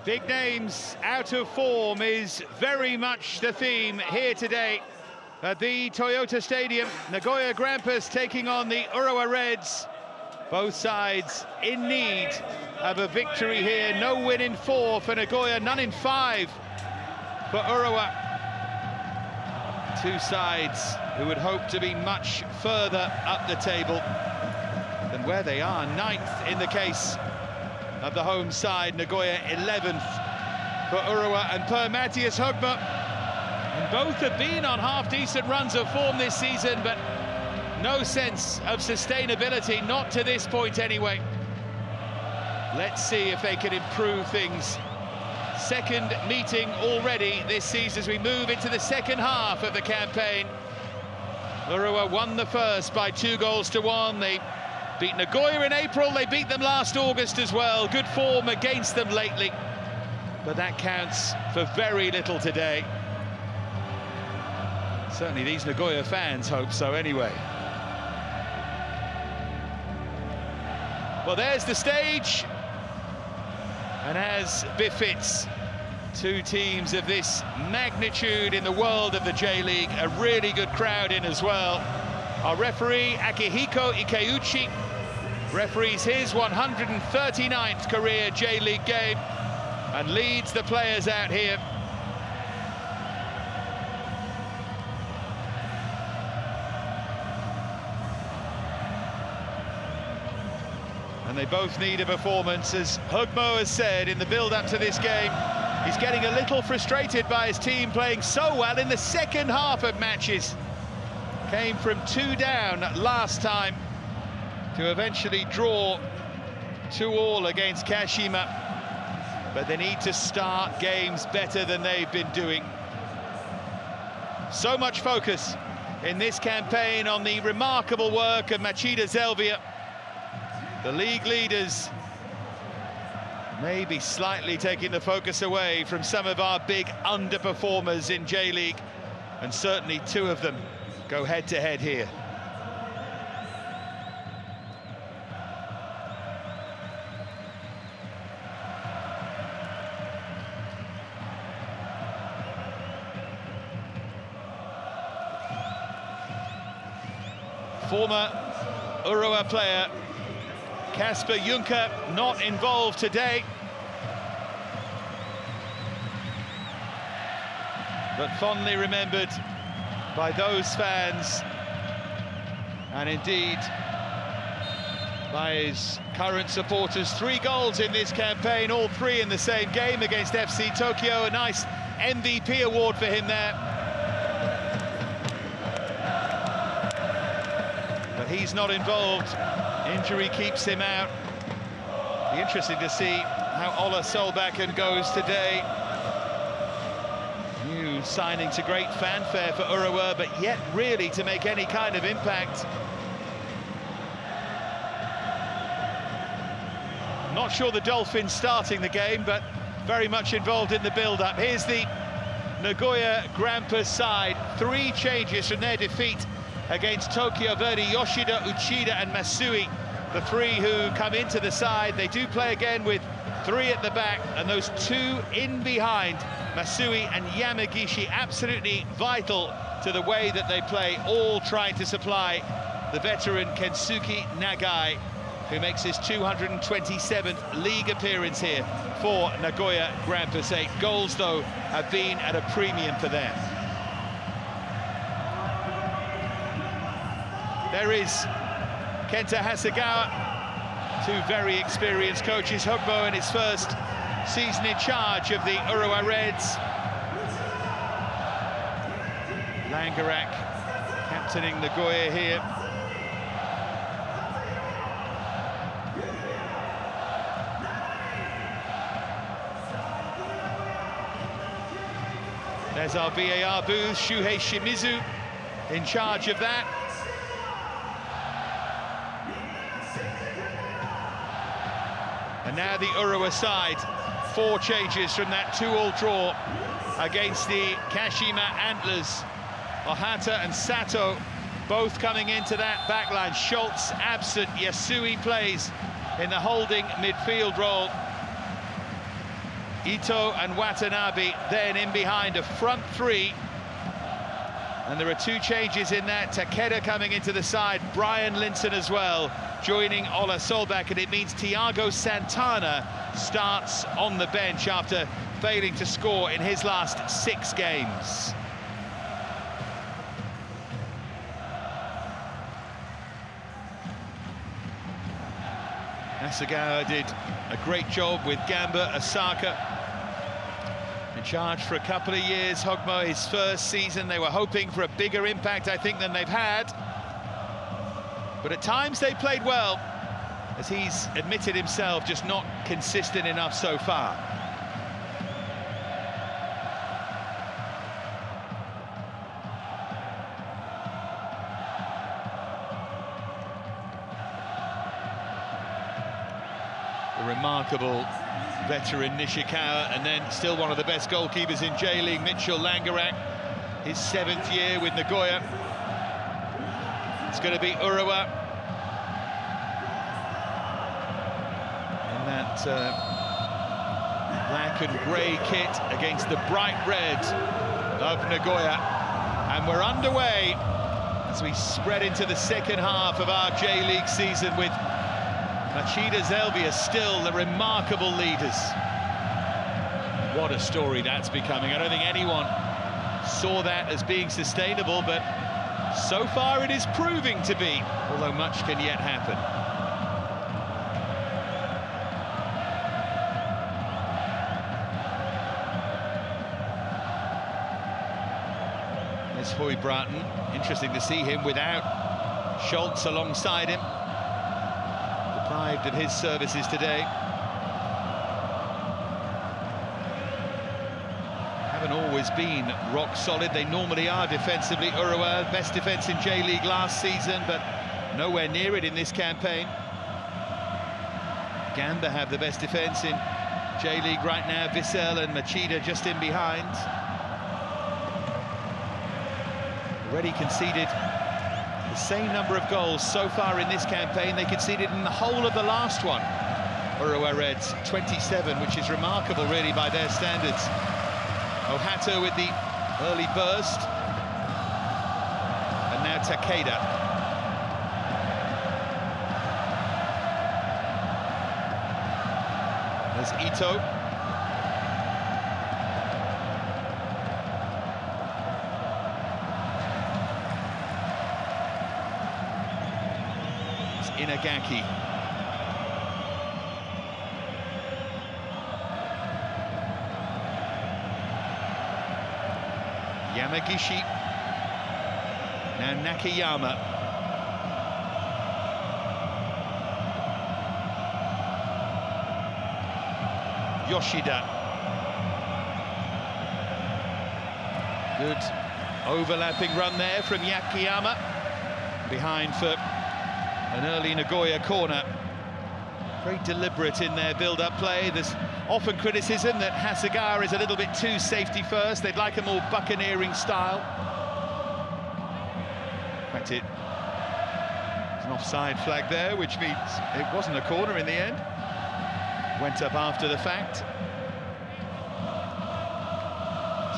Big names out of form is very much the theme here today at the Toyota Stadium. Nagoya Grampus taking on the Urawa Reds. Both sides in need of a victory here. No win in 4 for Nagoya, none in 5 for Urawa. Two sides who would hope to be much further up the table than where they are. 9th in the case of the home side, Nagoya 11th for Urawa and per Matthias Högmo. And both have been on half-decent runs of form this season, but no sense of sustainability, not to this point anyway. Let's see if they can improve things. Second meeting already this season as we move into the second half of the campaign. Urawa won the first by 2-1. They beat Nagoya in April, they beat them last August as well. Good form against them lately, but that counts for very little today. Certainly these Nagoya fans hope so anyway. Well, there's the stage, and as befits two teams of this magnitude in the world of the J-League, a really good crowd in as well. Our referee, Akihiko Ikeuchi, referees his 139th career J-League game and leads the players out here. And they both need a performance, as Högmo has said in the build-up to this game. He's getting a little frustrated by his team playing so well in the second half of matches. Came from 2 down last time to eventually draw 2-2 against Kashima. But they need to start games better than they've been doing. So much focus in this campaign on the remarkable work of Machida Zelvia. The league leaders may be slightly taking the focus away from some of our big underperformers in J-League, and certainly 2 of them go head-to-head here. Former Urawa player Kasper Juncker not involved today, but fondly remembered by those fans, and indeed by his current supporters. 3 goals in this campaign, all 3 in the same game against FC Tokyo. A nice MVP award for him there. But he's not involved. Injury keeps him out. Be interesting to see how Ola Solbakken goes today. New signing to great fanfare for Urawa, but yet really to make any kind of impact. Not sure the Dolphins starting the game, but very much involved in the build-up. Here's the Nagoya Grampus side. 3 changes from their defeat against Tokyo Verdy: Yoshida, Uchida and Masui, the 3 who come into the side. They do play again with 3 at the back, and those 2 in behind, Masui and Yamagishi, absolutely vital to the way that they play, all trying to supply the veteran Kensuke Nagai, who makes his 227th league appearance here for Nagoya Grampus. 8 goals, though, have been at a premium for them. There is Kenta Hasegawa, 2 very experienced coaches. Högmo in his first season in charge of the Urawa Reds. Langerak captaining Nagoya here. There's our VAR booth, Shuhei Shimizu in charge of that. And now the Urawa side, 4 changes from that 2-2 draw against the Kashima Antlers. Ohata and Sato both coming into that backline. Schultz absent, Yasui plays in the holding midfield role. Ito and Watanabe then in behind, a front three. And there are two changes in that. Takeda coming into the side, Brian Linton as well, joining Ola Solback, and it means Thiago Santana starts on the bench after failing to score in his last 6 games. Asagawa did a great job with Gamba Osaka. In charge for a couple of years, Hogmo, his first season. They were hoping for a bigger impact, I think, than they've had. But at times they played well, as he's admitted himself, just not consistent enough so far. The remarkable veteran Nishikawa, and then still one of the best goalkeepers in J-League, Mitchell Langerak, his 7th year with Nagoya. It's going to be Urawa in that black and grey kit against the bright red of Nagoya. And we're underway as we spread into the second half of our J-League season with Machida Zelvia still the remarkable leaders. What a story that's becoming. I don't think anyone saw that as being sustainable, but so far it is proving to be, although much can yet happen. There's Hoy Bratton. Interesting to see him without Schultz alongside him. Deprived of his services today. Haven't always been rock solid. They normally are defensively. Urawa, best defence in J-League last season, but nowhere near it in this campaign. Gamba have the best defence in J-League right now. Vissel and Machida just in behind. Already conceded the same number of goals so far in this campaign they conceded in the whole of the last one. Urawa Reds 27, which is remarkable really by their standards. Ohato with the early burst, and now Takeda. There's Ito. Inagaki. Yamagishi. Now Nakayama. Yoshida. Good overlapping run there from Yakiyama. Behind for an early Nagoya corner. Very deliberate in their build-up play. There's often criticism that Hasegawa is a little bit too safety first. They'd like a more buccaneering style. In fact, it's an offside flag there, which means it wasn't a corner in the end. Went up after the fact.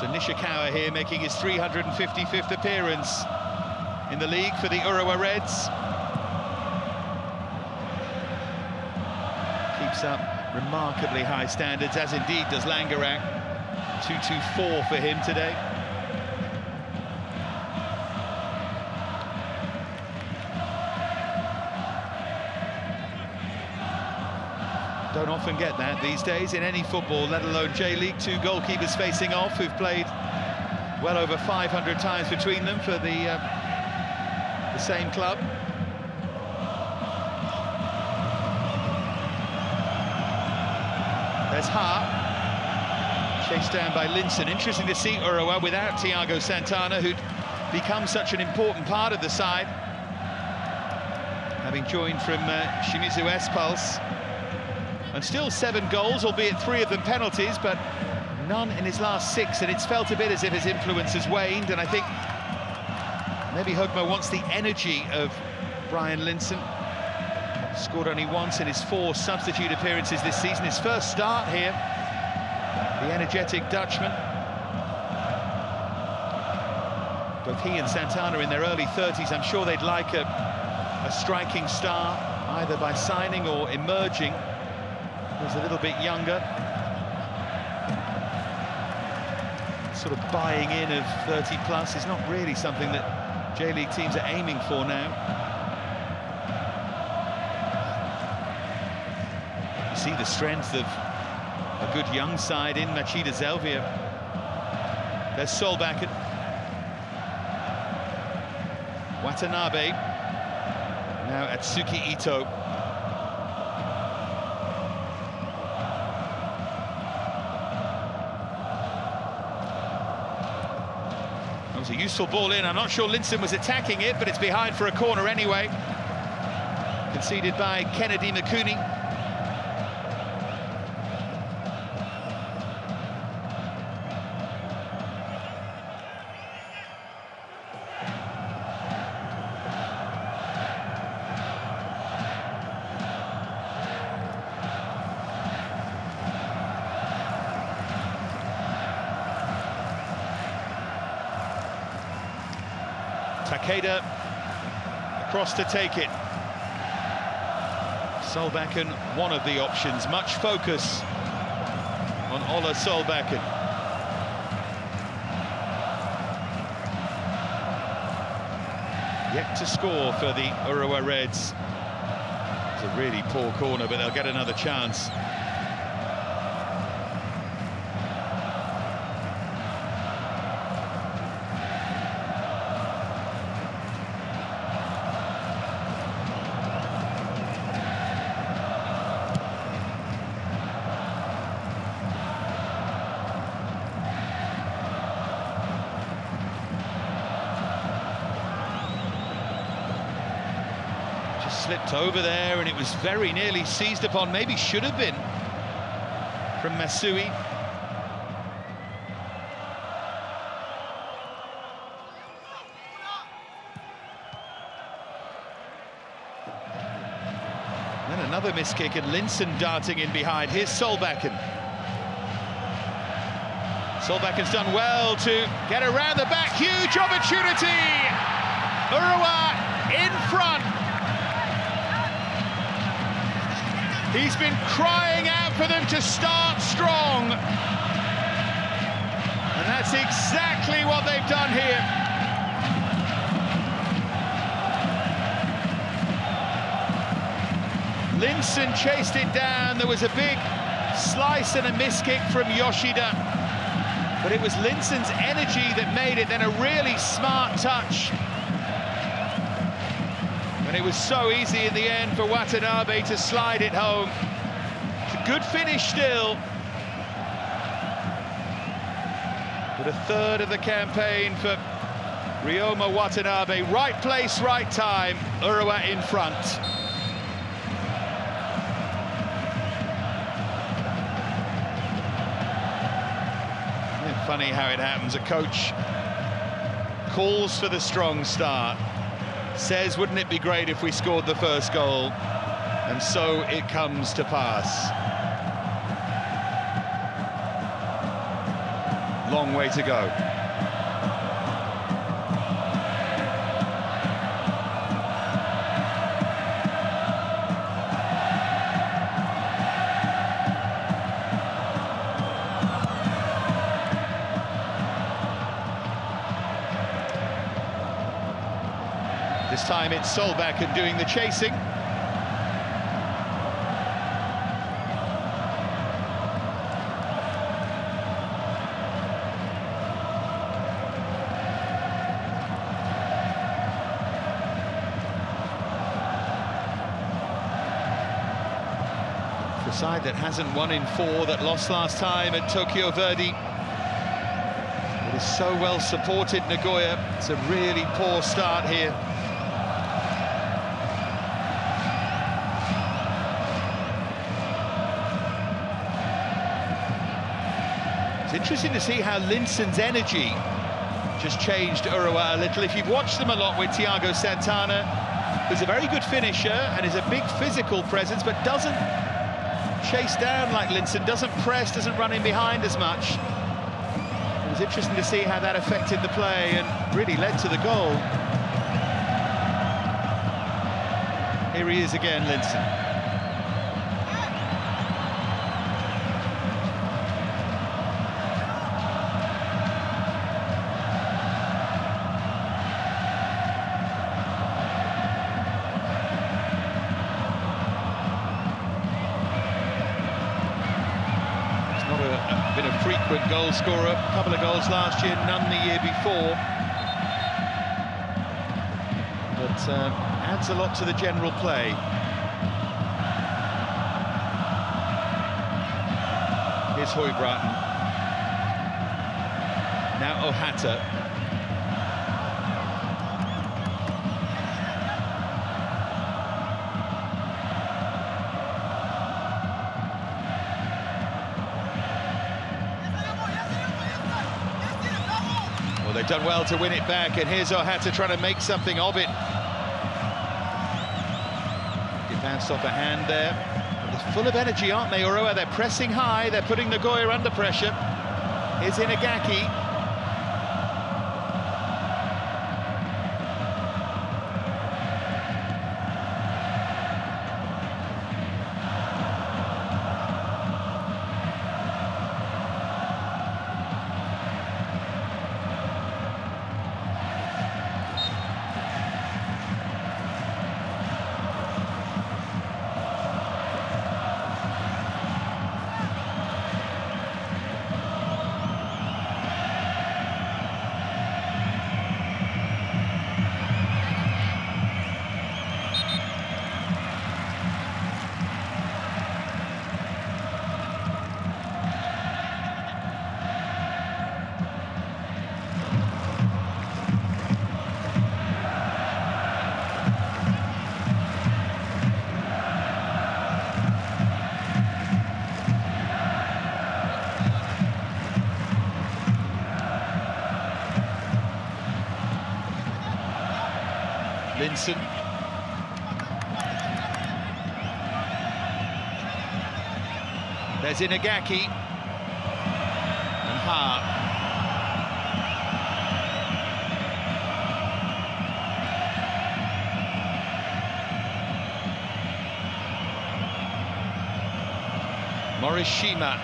So Nishikawa here making his 355th appearance in the league for the Urawa Reds. Keeps up remarkably high standards, as indeed does Langerak. 2-2-4 for him today. Don't often get that these days in any football, let alone J-League. 2 goalkeepers facing off who've played well over 500 times between them for the same club. There's Ha, chased down by Linson. Interesting to see Urawa without Thiago Santana, who'd become such an important part of the side, having joined from Shimizu S-Pulse. And still 7 goals, albeit 3 of them penalties, but none in his last 6, and it's felt a bit as if his influence has waned. And I think maybe Hogmo wants the energy of Brian Linson. Scored only once in his 4 substitute appearances this season. His first start here the energetic Dutchman. Both he and Santana in their early 30s. I'm sure they'd like a striking star, either by signing or emerging, who's a little bit younger. Sort of buying in of 30 plus is not really something that J-League teams are aiming for now. You see the strength of a good young side in Machida Zelvia. There's Solbakken. Watanabe. Now Atsuki Ito. That was a useful ball in. I'm not sure Linson was attacking it, but it's behind for a corner anyway. Conceded by Kennedy Makuni. Takeda across to take it. Solbakken, one of the options. Much focus on Ola Solbakken. Yet to score for the Urawa Reds. It's a really poor corner, but they'll get another chance. Slipped over there, and it was very nearly seized upon, maybe should have been, from Masui. Then another miss kick, and Linson darting in behind. Here's Solbakken. Solbakken's done well to get around the back. Huge opportunity! Urawa in front. He's been crying out for them to start strong. And that's exactly what they've done here. Linson chased it down. There was a big slice and a miss kick from Yoshida. But it was Linson's energy that made it, then a really smart touch. And it was so easy in the end for Watanabe to slide it home. It's a good finish still. But a third of the campaign for Ryoma Watanabe. Right place, right time. Urawa in front. Isn't it funny how it happens? A coach calls for the strong start. Says, wouldn't it be great if we scored the first goal? And so it comes to pass. Long way to go. This time it's Solbakken doing the chasing. The side that hasn't won in 4, that lost last time at Tokyo Verdy. It is so well supported, Nagoya. It's a really poor start here. It's interesting to see how Linson's energy just changed Urawa a little. If you've watched them a lot with Thiago Santana, who's a very good finisher and is a big physical presence, but doesn't chase down like Linson, doesn't press, doesn't run in behind as much. It was interesting to see how that affected the play and really led to the goal. Here he is again, Linson. Been a frequent goal scorer, a couple of goals last year, none the year before. But adds a lot to the general play. Here's Høybråten. Now Ohata. They've done well to win it back, and here's Ohata trying to make something of it. He bounced off a hand there. They're full of energy, aren't they, Urawa? They're pressing high, they're putting Nagoya under pressure. Here's Inagaki. Linson. There's Inagaki. And Ha. Morishima.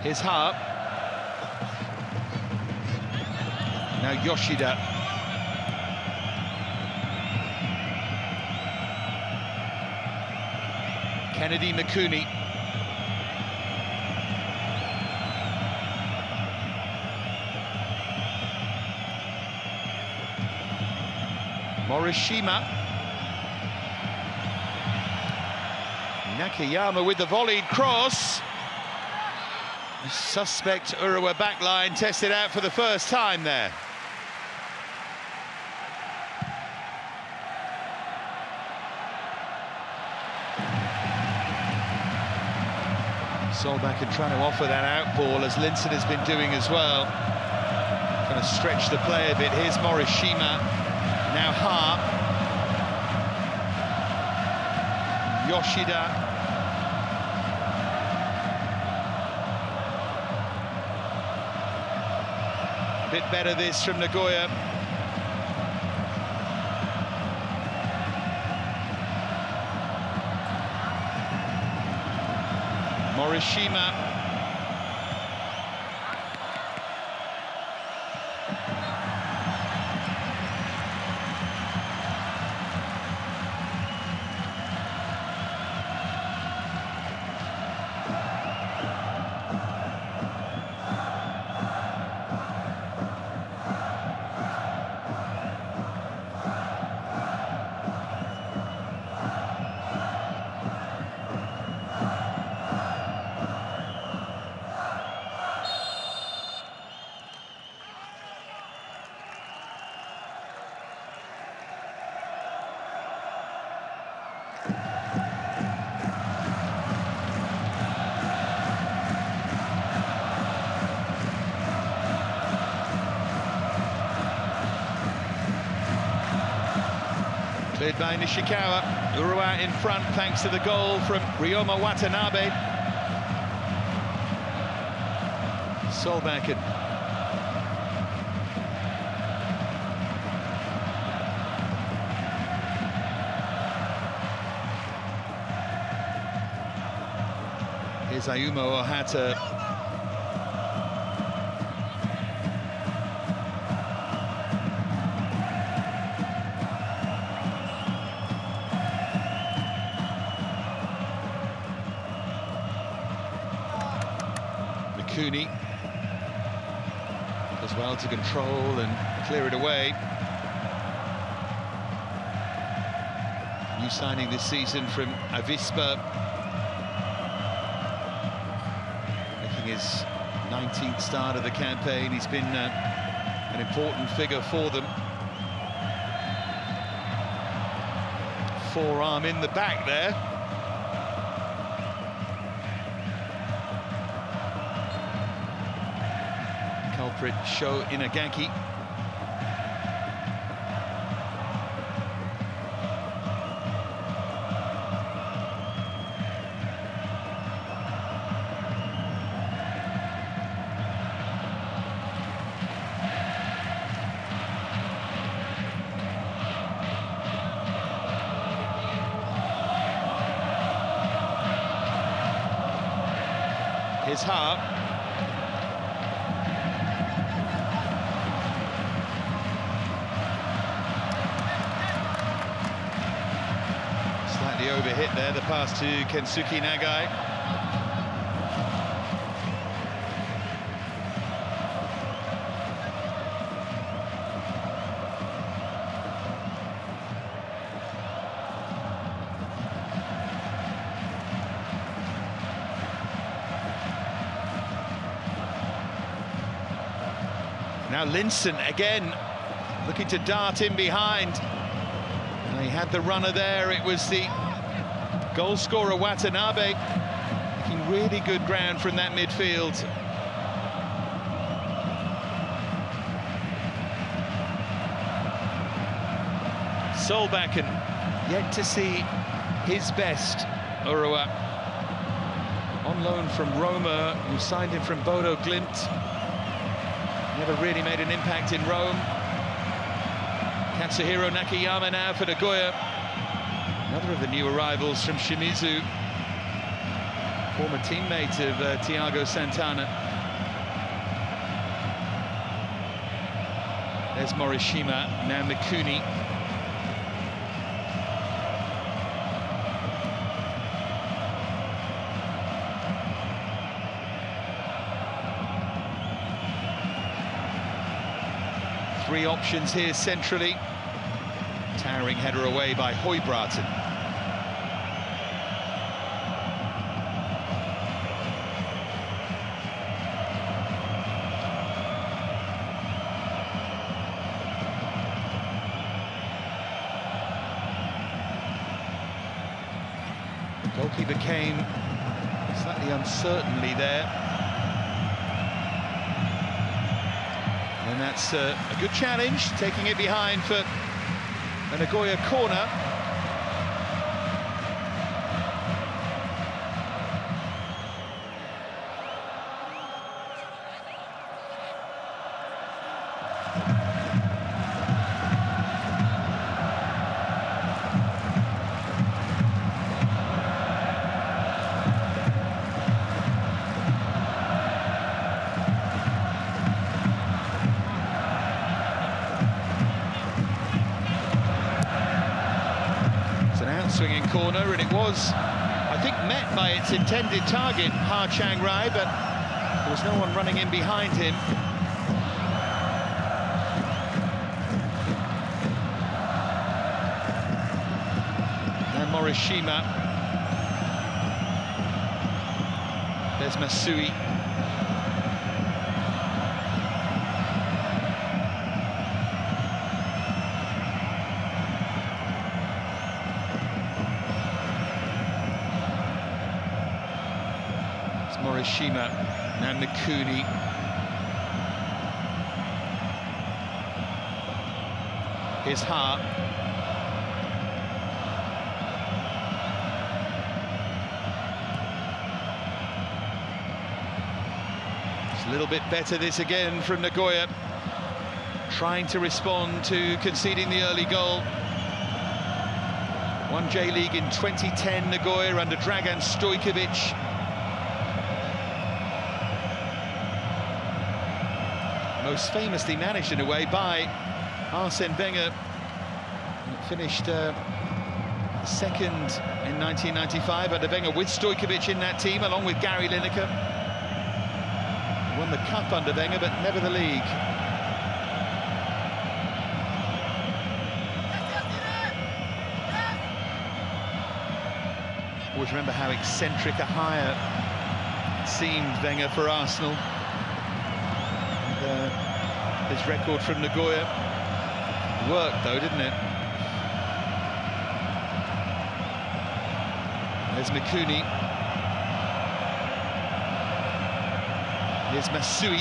Here's Ha. Now Yoshida. Kennedy Mikuni. Morishima. Nakayama with the volleyed cross. Suspect Urawa backline tested out for the first time there. Solbakken trying to offer that out ball, as Linson has been doing as well. Trying to stretch the play a bit. Here's Morishima. Now Ha. Yoshida. Bit better this from Nagoya. Morishima. Cleared by Nishikawa. Urawa in front thanks to the goal from Ryoma Watanabe. Solbakken. Here's Ayumu Ohata. Mikuni as well to control and clear it away. New signing this season from Avispa, making his 19th start of the campaign. He's been an important figure for them. Forearm in the back there. Culprit Sho Inagaki. His heart. Slightly overhit there, the pass to Kensuke Nagai. Now Linson again, looking to dart in behind. And he had the runner there. It was the goal scorer Watanabe, making really good ground from that midfield. Solbakken, yet to see his best. Urawa, on loan from Roma, who signed him from Bodo Glimt. Never really made an impact in Rome. Katsuhiro Nakayama now for Nagoya. Another of the new arrivals from Shimizu. Former teammate of Thiago Santana. There's Morishima, now Mikuni. Three options here centrally. Towering header away by Højbråten. The goalkeeper came slightly uncertainly there. And that's a good challenge, taking it behind for a Nagoya corner. Swinging corner, and it was, I think, met by its intended target, Ha Chang-rai, but there was no one running in behind him. And Morishima. There's Masui. Morishima, now Mikuni. His heart. It's a little bit better this again from Nagoya, trying to respond to conceding the early goal. Won J-League in 2010, Nagoya, under Dragan Stojkovic. Most famously managed in a way by Arsene Wenger. Finished second in 1995 under Wenger with Stojkovic in that team, along with Gary Lineker. Won the cup under Wenger, but never the league. Always remember how eccentric a hire it seemed Wenger for Arsenal. And, his record from Nagoya worked though, didn't it? There's Mikuni. Here's Masui.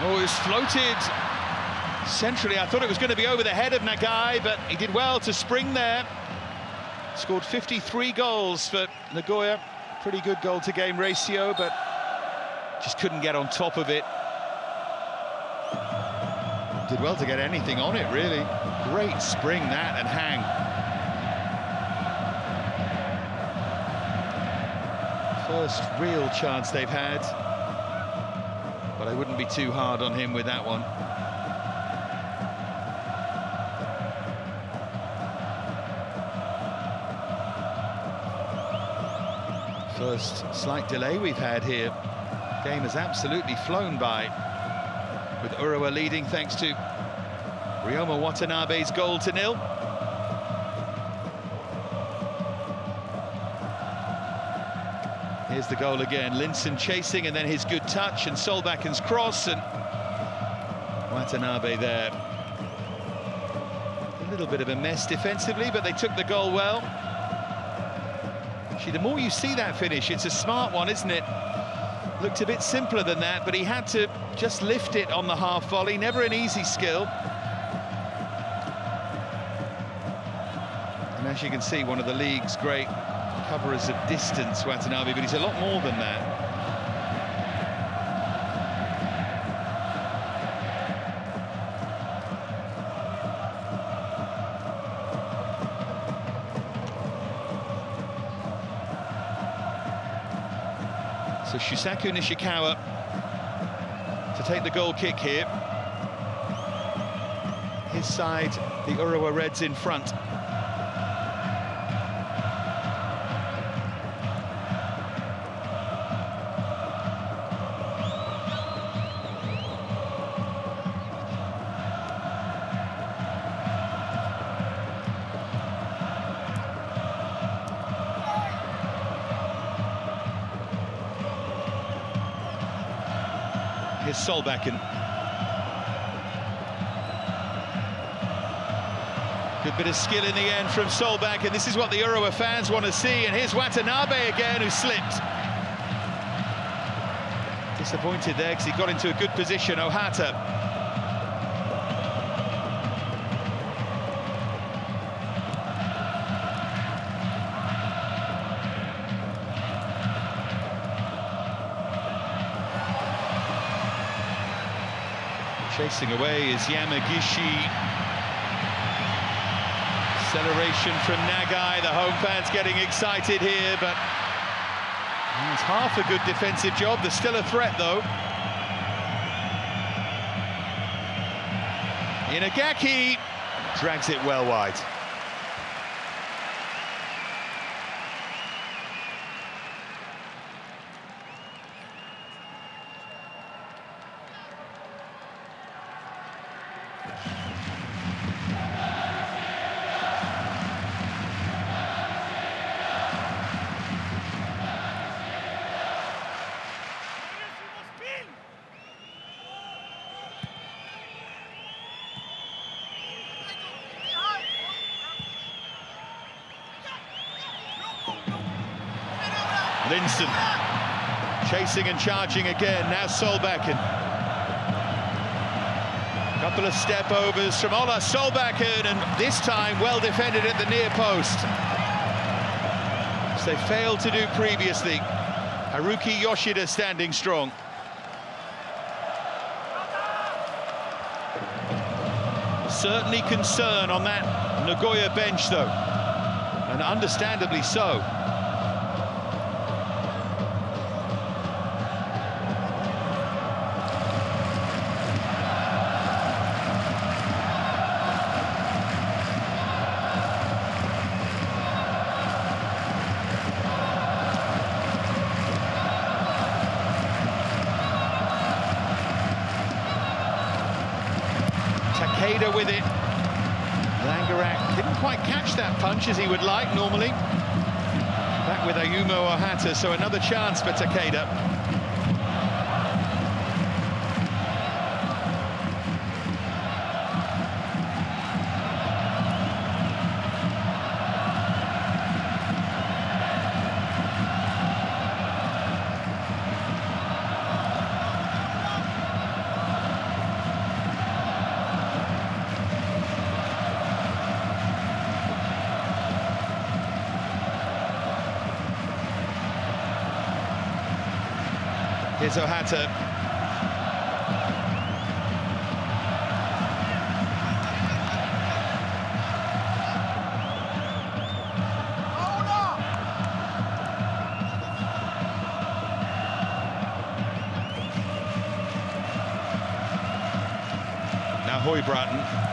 Oh, it's floated centrally. I thought it was going to be over the head of Nagai, but he did well to spring there. Scored 53 goals for Nagoya. Pretty good goal-to-game ratio, but just couldn't get on top of it. Did well to get anything on it, really. Great spring, that, and hang. First real chance they've had, but I wouldn't be too hard on him with that one. First slight delay we've had here. Game has absolutely flown by, with Urawa leading thanks to Ryoma Watanabe's goal to nil. Here's the goal again. Linson chasing, and then his good touch, and Solbaken's cross, and Watanabe there. A little bit of a mess defensively, but they took the goal well. Actually, the more you see that finish, it's a smart one, isn't it? Looked a bit simpler than that, but he had to just lift it on the half volley. Never an easy skill. And as you can see, one of the league's great coverers of distance, Watanabe, but he's a lot more than that. So Shusaku Nishikawa to take the goal kick here. His side, the Urawa Reds in front. Here's Solbakken. Good bit of skill in the end from Solbakken. This is what the Urawa fans want to see. And here's Watanabe again, who slipped. Disappointed there because he got into a good position, Ohata. Chasing away is Yamagishi. Acceleration from Nagai. The home fans getting excited here, but it's half a good defensive job. There's still a threat, though. Inagaki drags it well wide. Linson chasing and charging again. Now Solbakken. Couple of step overs from Ola Solbakken, and this time well defended at the near post. they failed to do previously. Haruki Yoshida standing strong. Certainly concern on that Nagoya bench, though, and understandably so. Takeda with it. Langerak didn't quite catch that punch as he would like normally. Back with Ayumu Ohata, so another chance for Takeda. Here's Ohata. Now Høybråten.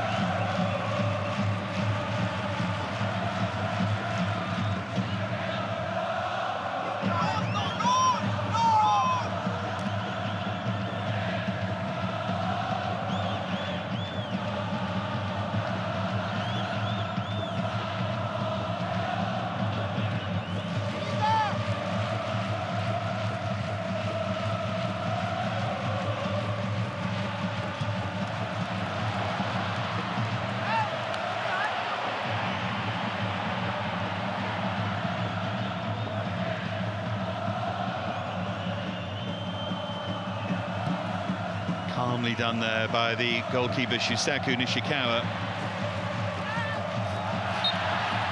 Calmly done there by the goalkeeper Shusaku Nishikawa.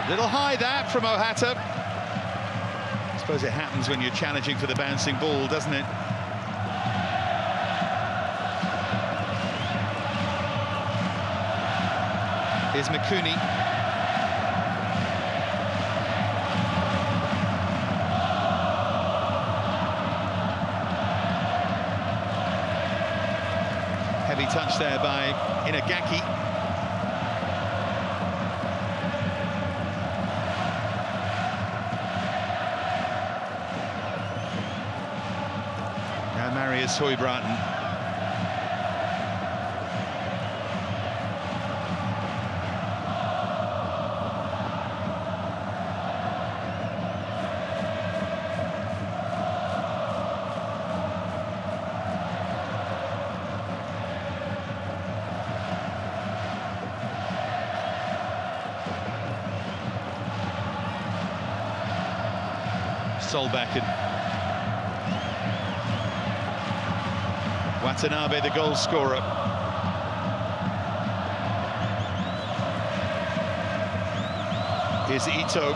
Little high that from Ohata. I suppose it happens when you're challenging for the bouncing ball, doesn't it? Here's Mikuni. Heavy touch there by Inagaki. Now Marius Høybråten. Solbakken. Watanabe, the goal scorer. Here's Ito.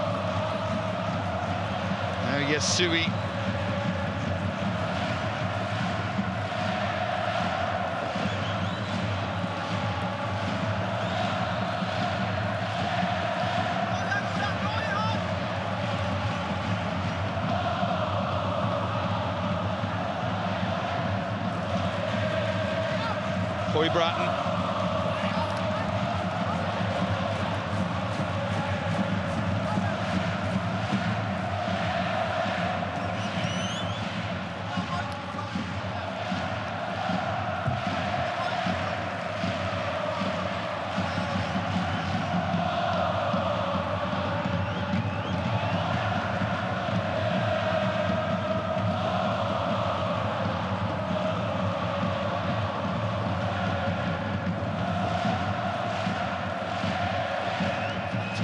Now Yasui. Høybråten.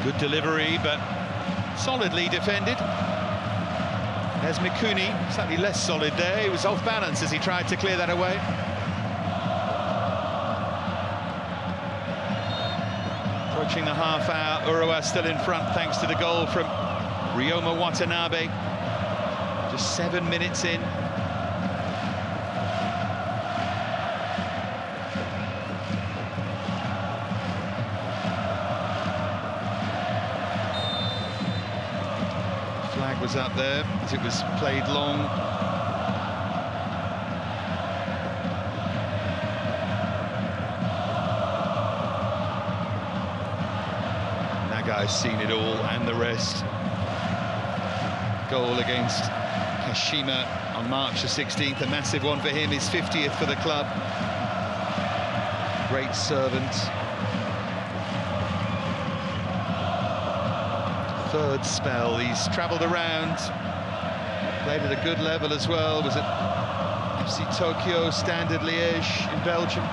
Good delivery, but solidly defended. There's Mikuni, slightly less solid there. He was off balance as he tried to clear that away. Approaching the half hour, Urawa still in front thanks to the goal from Ryoma Watanabe, just 7 minutes in. Flag was up there as it was played long. Nagai's seen it all and the rest. Goal against Kashima on March the 16th, a massive one for him, his 50th for the club. Great servant. Third spell, he's travelled around, played at a good level as well, was at FC Tokyo, Standard Liège in Belgium.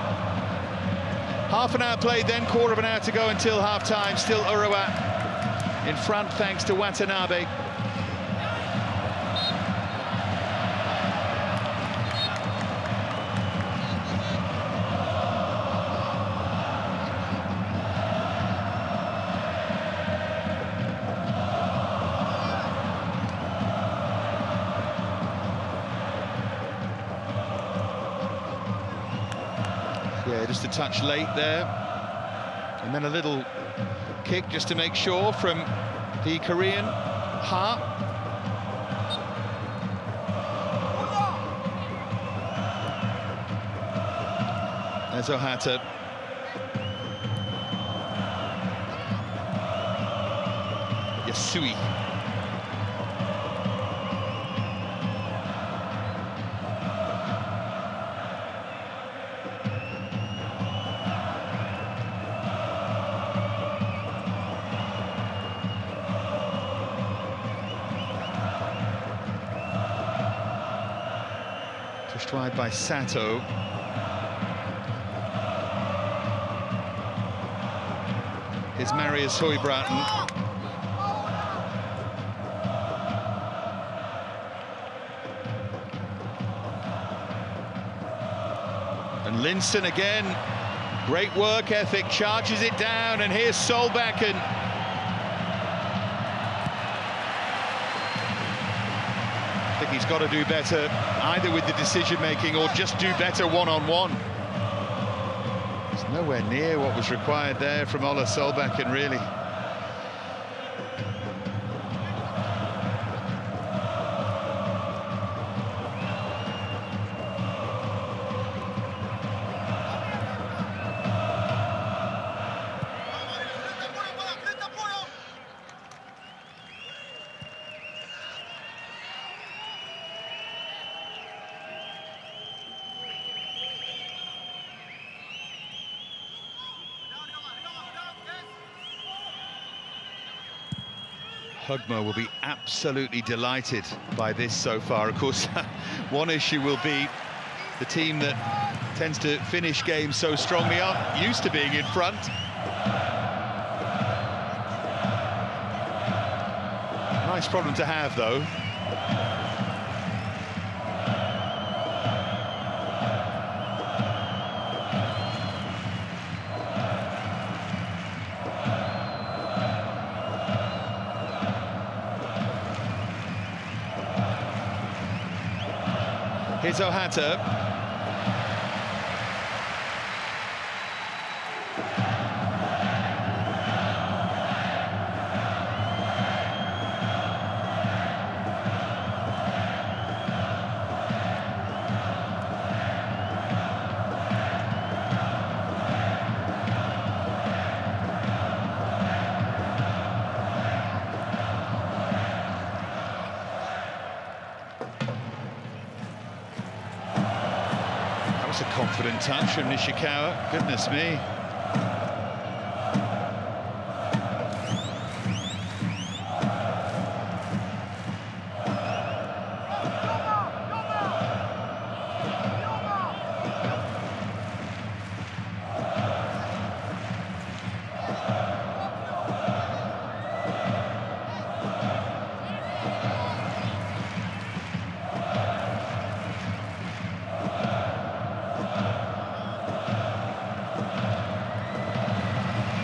Half an hour played then, quarter of an hour to go until half-time, still Urawa in front thanks to Watanabe. Yeah, just a touch late there. And then a little kick just to make sure from the Korean, Ha. There's Ohata. Yasui. Pushed wide by Sato. Here's Marius Høybråten. And Linson again, great work ethic, charges it down, and here's Solbakken. I think he's got to do better, either with the decision-making or just do better one-on-one. It's nowhere near what was required there from Ola Solbakken, really. Hugmo will be absolutely delighted by this so far. Of course, one issue will be the team that tends to finish games so strongly aren't used to being in front. Nice problem to have, though. Here's Ohata. A confident touch from Nishikawa, goodness me.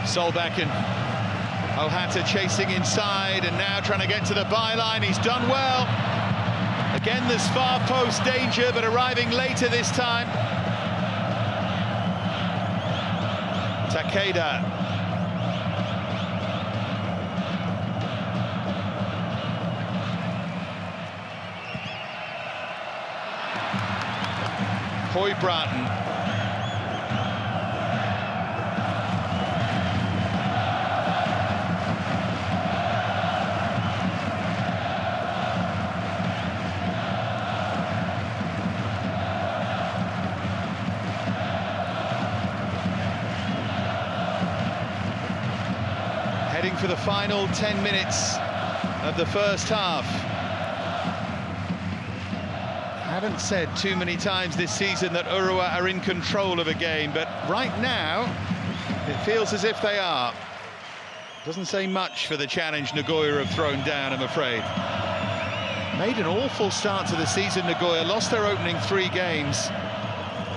Solbakken Ohata chasing inside and now trying to get to the byline. He's done well. Again, there's far post danger, but arriving later this time. Takeda. Hoy-Bratton. Heading for the final 10 minutes of the first half. Haven't said too many times this season that Urawa are in control of a game, but right now it feels as if they are. Doesn't say much for the challenge Nagoya have thrown down, I'm afraid. Made an awful start to the season, Nagoya, lost their opening 3 games.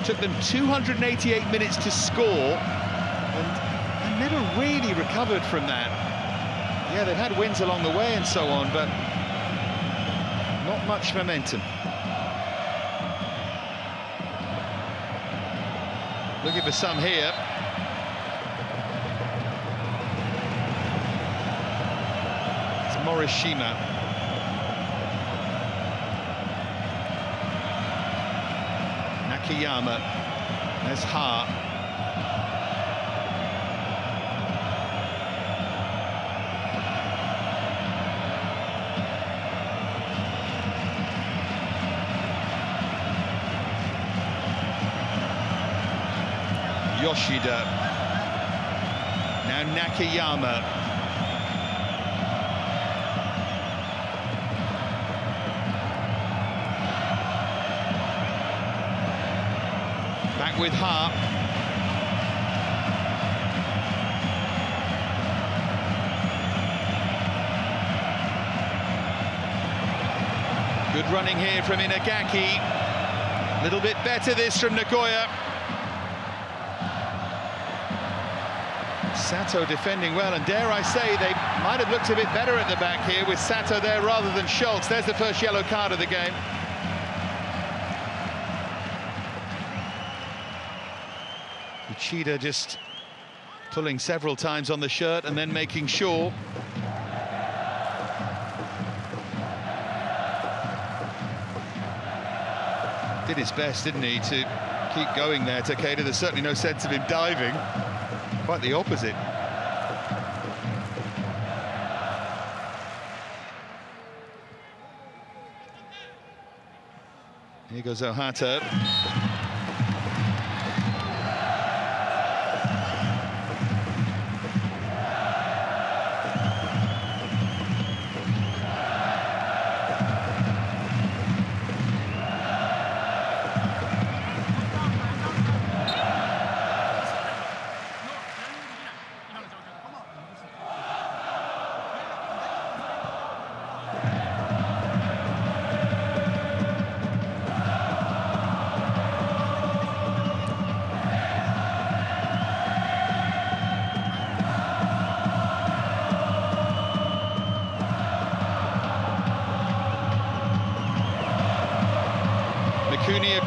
Took them 288 minutes to score, and never really recovered from that. Yeah, they've had wins along the way and so on, but not much momentum. Looking for some here. It's Morishima. Nakayama. There's Hart. Yoshida. Now Nakayama. Back with Hart. Good running here from Inagaki. A little bit better this from Nagoya. Sato defending well, and dare I say they might have looked a bit better at the back here with Sato there rather than Schultz. There's the first yellow card of the game. Uchida just pulling several times on the shirt and then making sure. Did his best, didn't he, to keep going there, Takeda. There's certainly no sense of him diving. Quite the opposite. Here goes Ohata.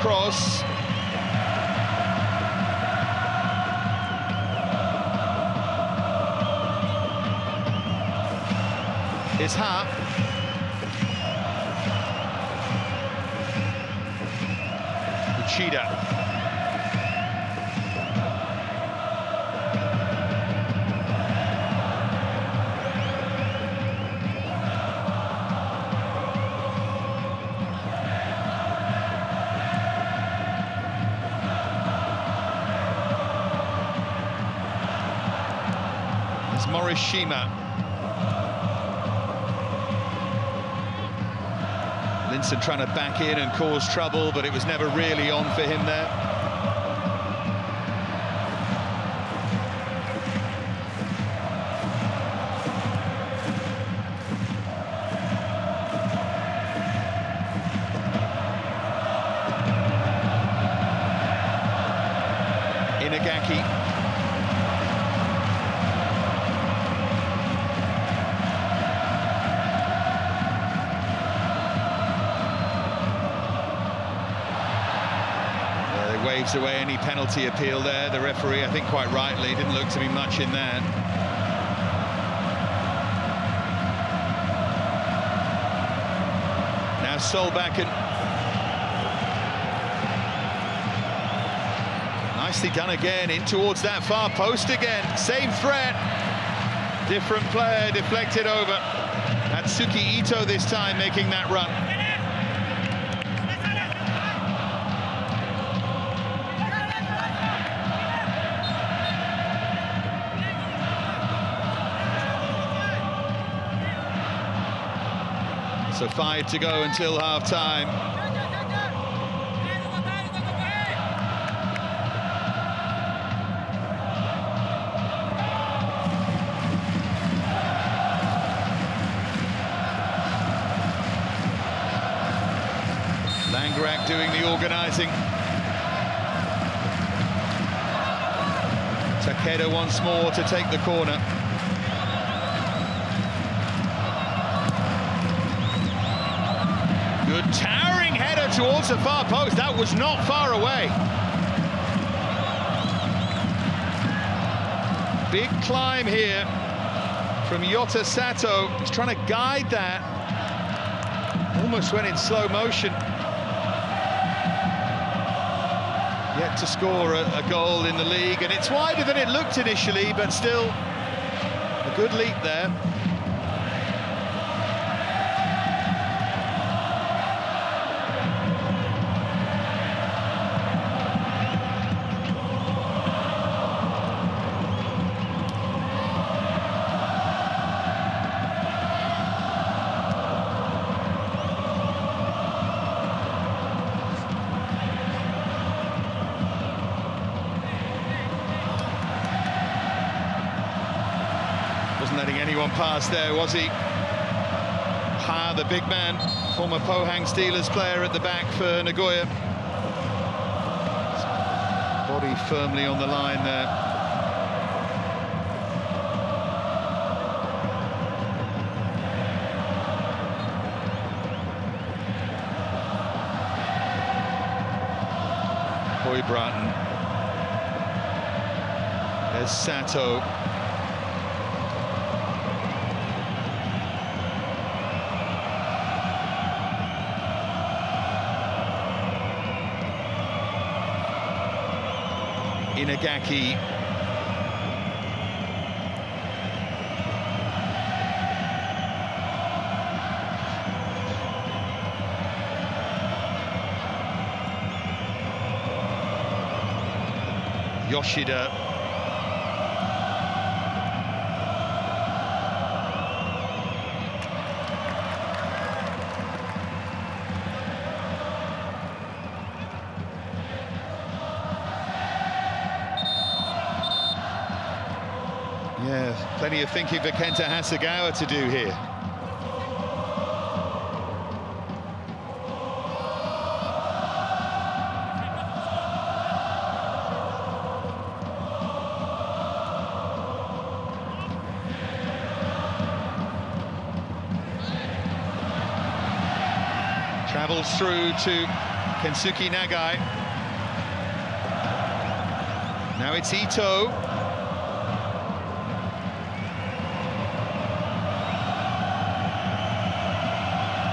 Across. It's Hart. Uchida. Morishima. Linson trying to back in and cause trouble, but it was never really on for him there. Inagaki. waves away any penalty appeal there. The referee, I think quite rightly, didn't look to be much in there. Now Solbakken. Nicely done again, in towards that far post again. Same threat. Different player, deflected over. Atsuki Ito this time making that run. So 5 to go until half-time. Langrak doing the organising. Takeda once more to take the corner. Good towering header towards the far post. That was not far away. Big climb here from Yota Sato. He's trying to guide that. Almost went in slow motion. Yet to score a goal in the league, and it's wider than it looked initially, but still a good leap there. Wasn't letting anyone pass there, was he? Ha, the big man, former Pohang Steelers player at the back for Nagoya. Body firmly on the line there. Hoybratton. There's Sato. Inagaki. Yoshida. Yeah, plenty of thinking for Kenta Hasegawa to do here. Travels through to Kensuke Nagai. Now it's Ito.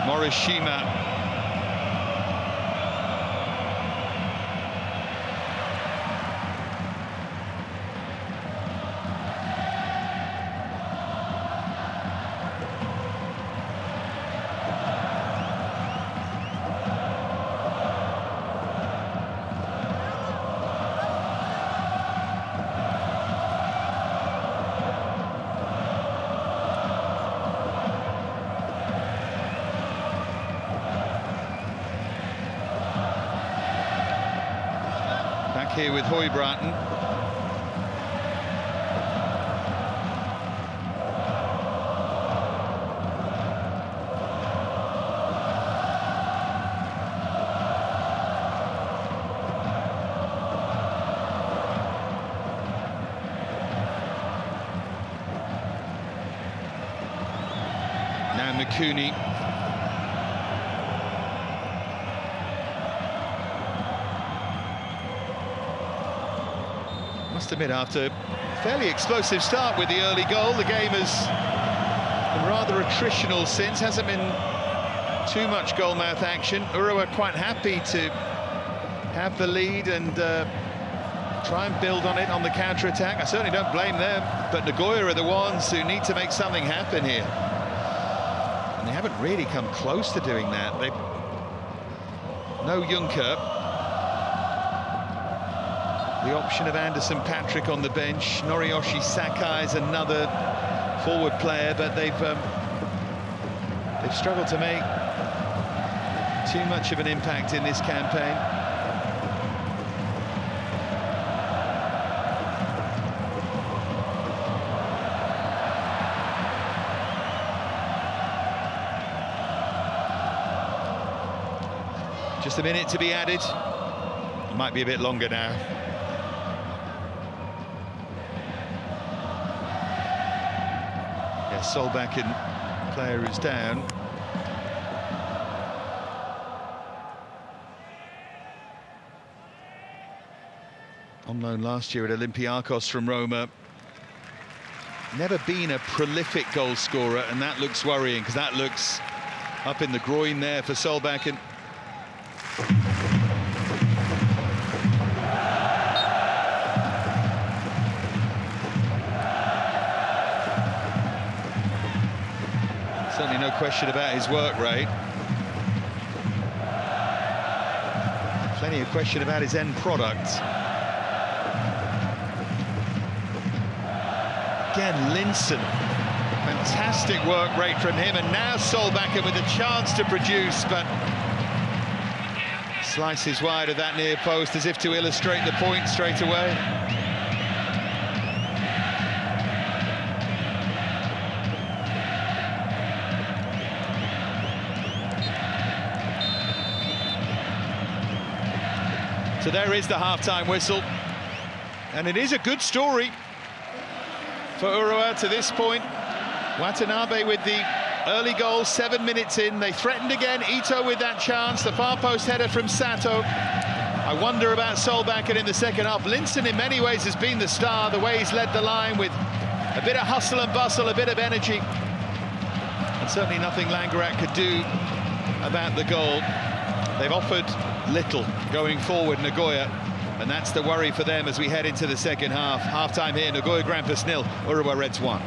Morishima. Here with Hoybratton. Now Mikuni. must admit, after a fairly explosive start with the early goal, the game has been rather attritional since. Hasn't been too much goalmouth action. Urawa quite happy to have the lead and try and build on it on the counter-attack. I certainly don't blame them, but Nagoya are the ones who need to make something happen here. And they haven't really come close to doing that. No Juncker. The option of Anderson Patrick on the bench. Noriyoshi Sakai is another forward player, but they've struggled to make too much of an impact in this campaign. Just a minute to be added. It might be a bit longer now. Yeah, Solbakken, player is down. On loan last year at Olympiacos from Roma. Never been a prolific goal scorer, and that looks worrying, because that looks up in the groin there for Solbakken. Certainly no question about his work rate. Plenty of question about his end product. Again, Linson. Fantastic work rate from him, and now Solbakken with a chance to produce, but slices wide of that near post as if to illustrate the point straight away. So there is the half-time whistle, and it is a good story for Urawa to this point. Watanabe with the early goal, 7 minutes in. They threatened again, Ito with that chance, the far post header from Sato. I wonder about Solbakken in the second half. Linson in many ways has been the star, the way he's led the line with a bit of hustle and bustle, a bit of energy. And certainly nothing Langerak could do about the goal. They've offered little going forward, Nagoya, and that's the worry for them as we head into the second half. Half-time here, Nagoya Grampus 0, Urawa Reds 1.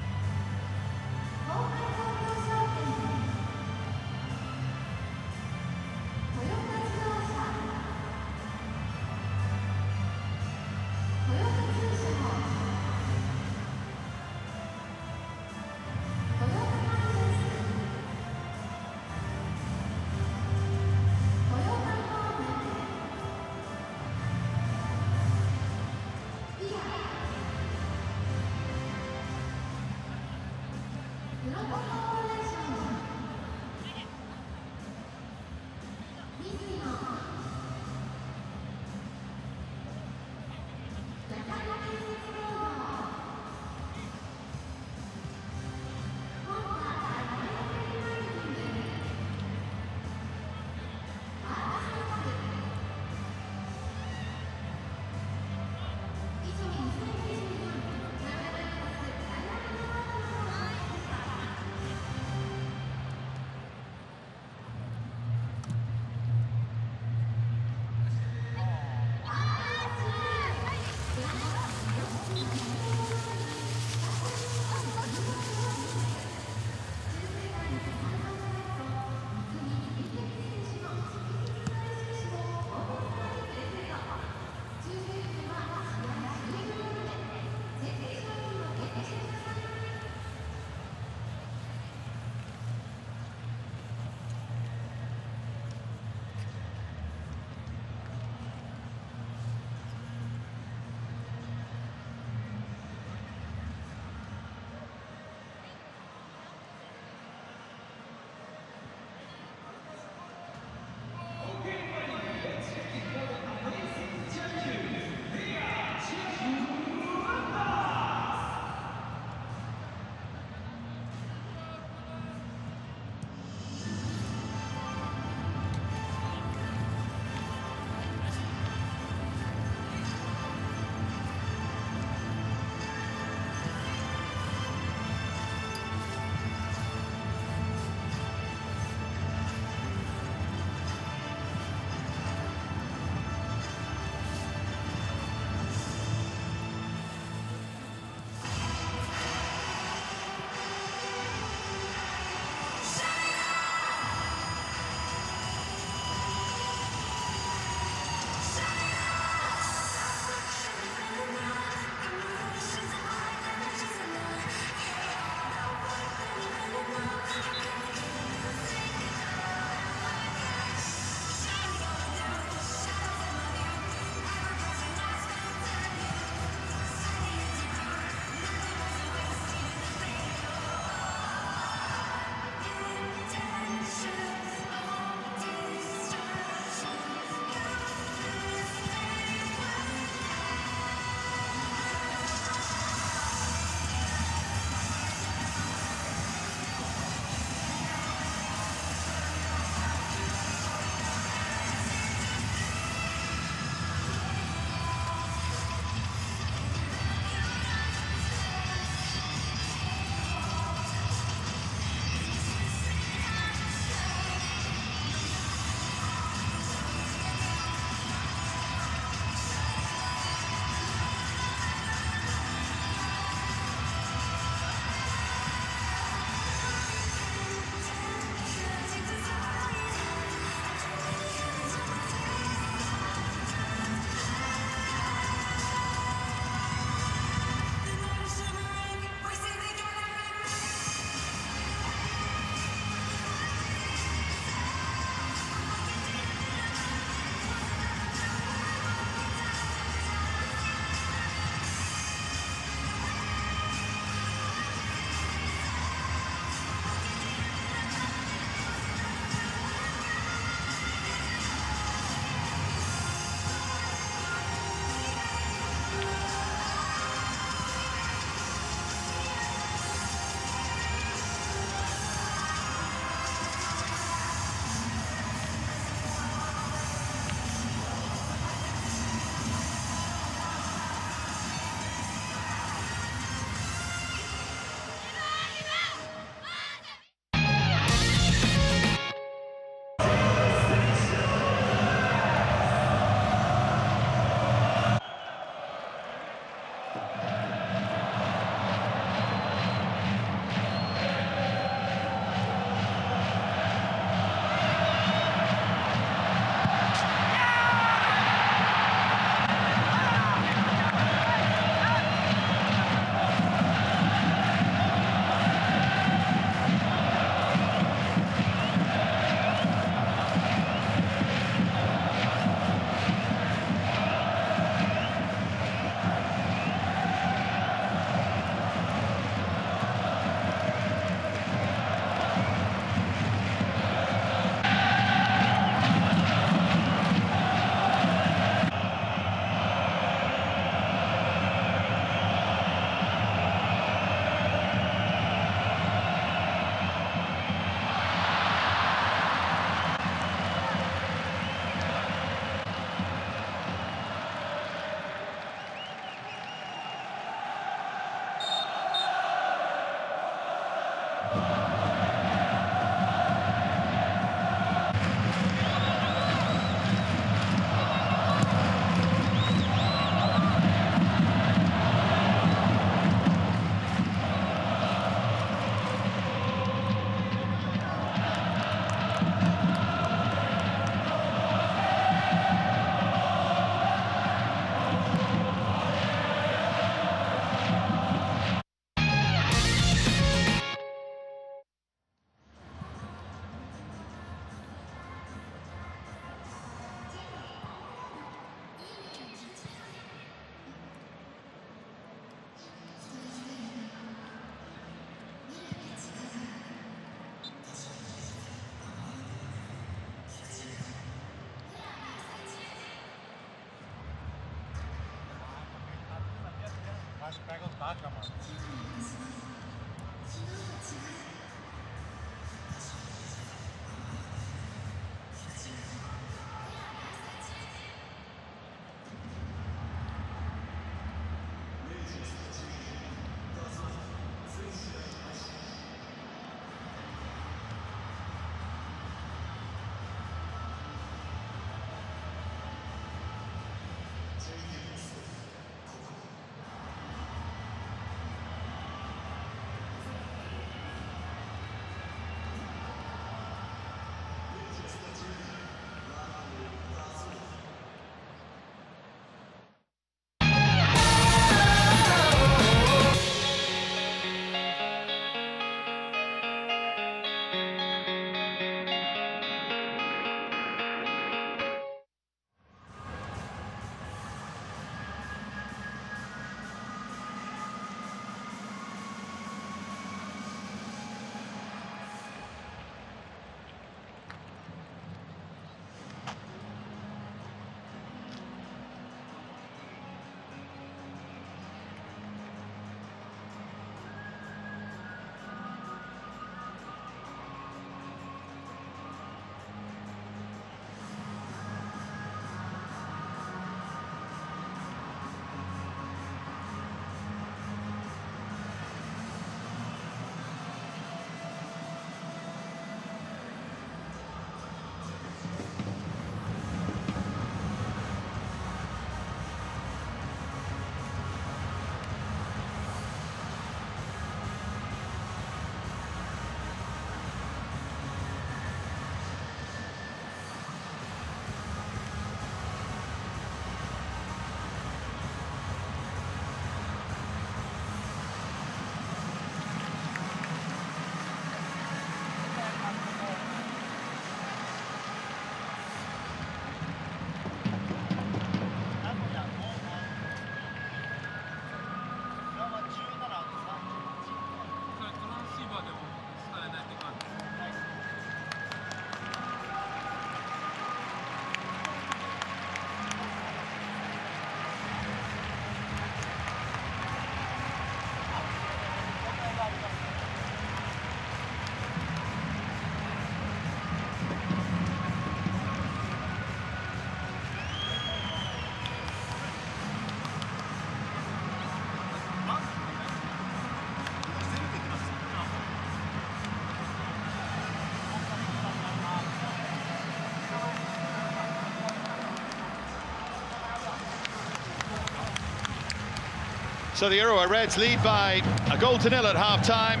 So the Urawa Reds lead by a 1-0 at half-time.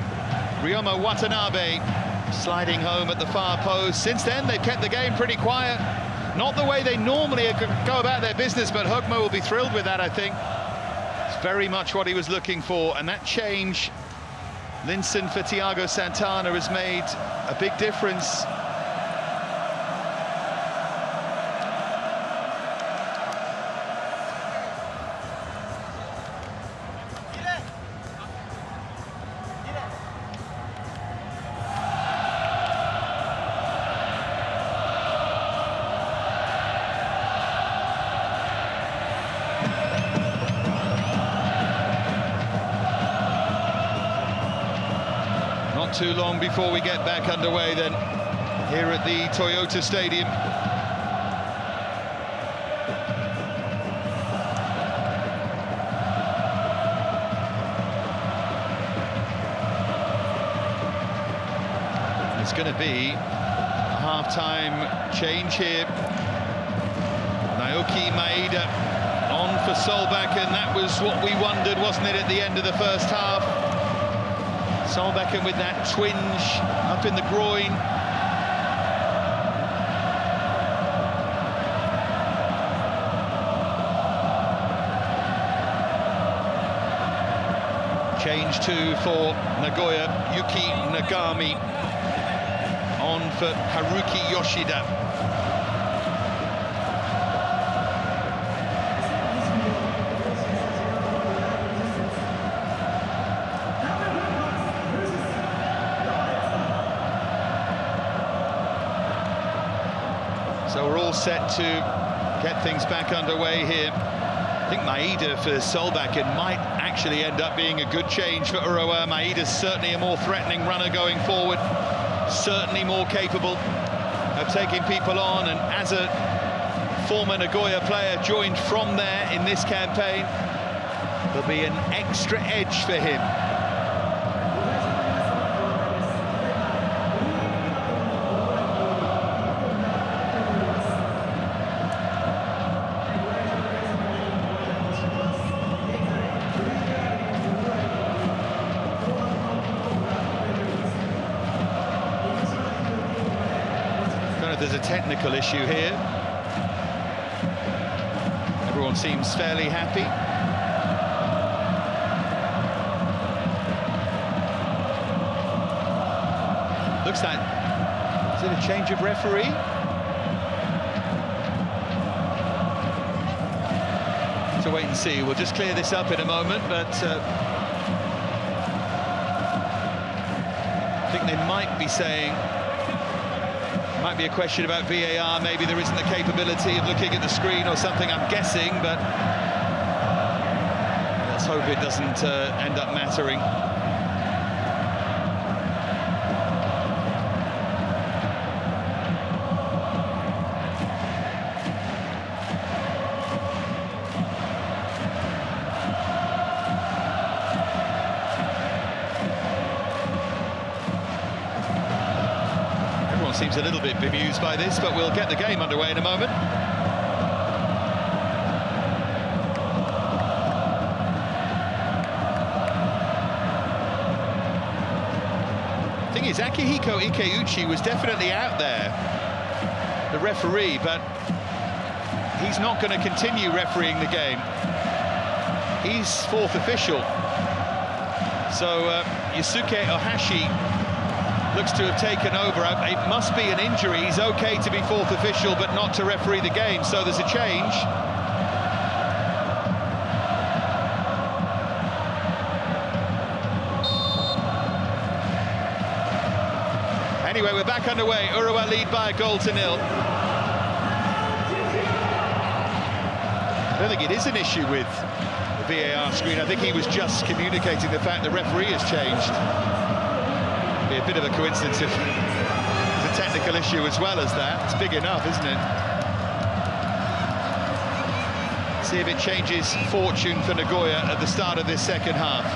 Ryoma Watanabe sliding home at the far post. Since then, they've kept the game pretty quiet. Not the way they normally go about their business, but Hugmo will be thrilled with that, I think. It's very much what he was looking for, and that change, Linson for Thiago Santana, has made a big difference. Not too long before we get back underway then, here at the Toyota Stadium. It's going to be a half-time change here. Naoki Maeda on for Solbakken, and that was what we wondered, wasn't it, at the end of the first half? Solbakken with that twinge up in the groin. Change too for Nagoya, Yuki Nagami on for Haruki Yoshida. So we're all set to get things back underway here I think Maeda for Solbakken might actually end up being a good change for Urawa. Maeda's certainly a more threatening runner going forward, certainly more capable of taking people on, and as a former Nagoya player joined from there in this campaign, there'll be an extra edge for him. There's a technical issue here. Everyone seems fairly happy. Looks like, is it a change of referee? To wait and see. We'll just clear this up in a moment, but I think they might be saying, might be a question about VAR, maybe there isn't the capability of looking at the screen or something, I'm guessing, but let's hope it doesn't end up mattering. Seems a little bit bemused by this, but we'll get the game underway in a moment. Thing is, Akihiko Ikeuchi was definitely out there, the referee, but he's not going to continue refereeing the game. He's fourth official. So Yusuke Ohashi looks to have taken over. It must be an injury. He's okay to be fourth official, but not to referee the game, so there's a change. Anyway, we're back underway. Urawa lead by a goal to nil. I don't think it is an issue with the VAR screen. I think he was just communicating the fact the referee has changed. Be a bit of a coincidence if it's a technical issue as well as that. It's big enough, isn't it? See if it changes fortune for Nagoya at the start of this second half.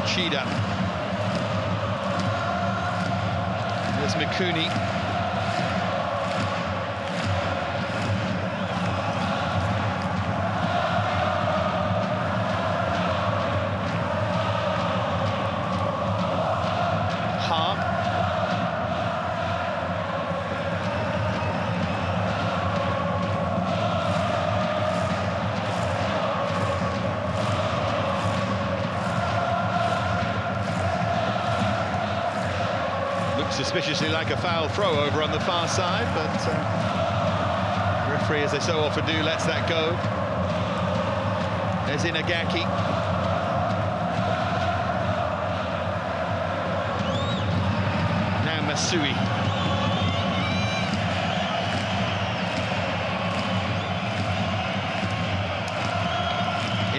Uchida. There's Mikuni. Suspiciously like a foul throw over on the far side, but the referee, as they so often do, lets that go. There's Inagaki. Now Masui.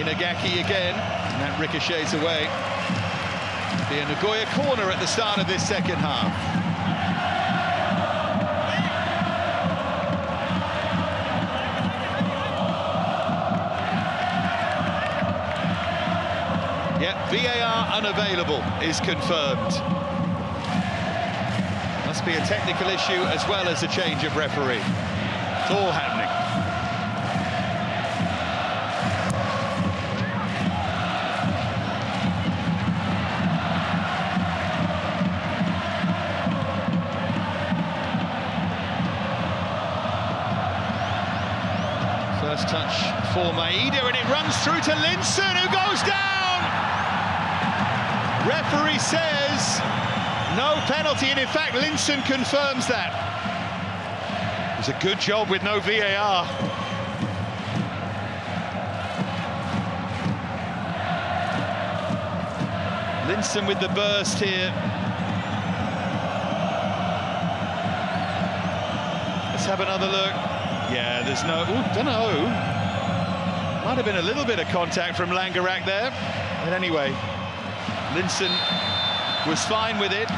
Inagaki again, and that ricochets away. Be a Nagoya corner at the start of this second half. Yep, VAR unavailable is confirmed. Must be a technical issue as well as a change of referee. It's all happening. First touch for Maeda, and it runs through to Linson, who goes down! Referee says no penalty, and in fact Linson confirms that. It was a good job with no VAR. Linson with the burst here. Let's have another look. Yeah, there's no, don't know. Might have been a little bit of contact from Langerak there. But anyway, Linson was fine with it.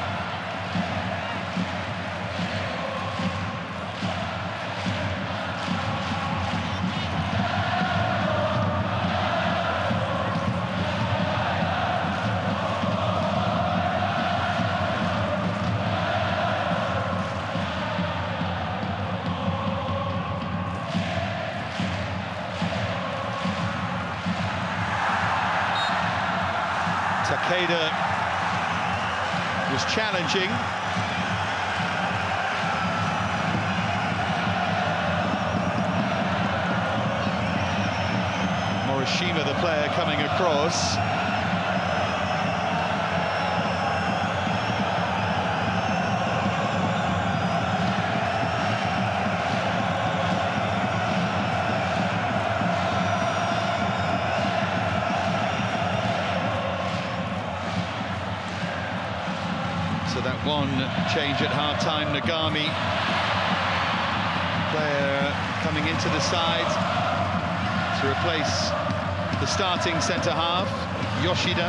Takeda was challenging. Morishima, the player, coming across. So that one change at half-time, Nagami, player coming into the side to replace the starting centre-half, Yoshida.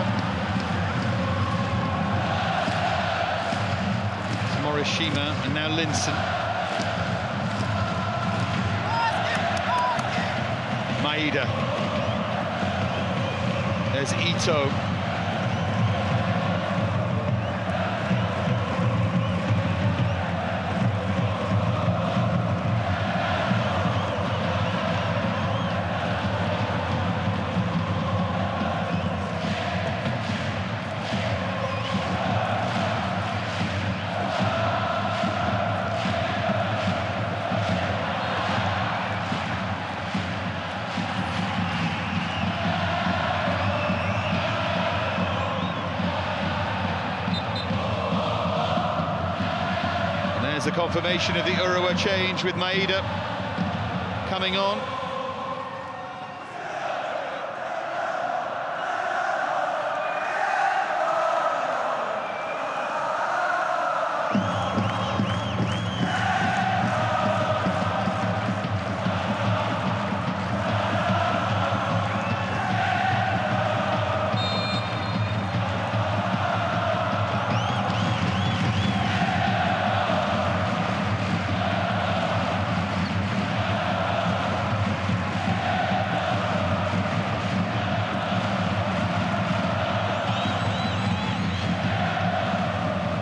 It's Morishima, and now Linson. Maeda. There's Ito. There's a confirmation of the Urawa change with Maeda coming on.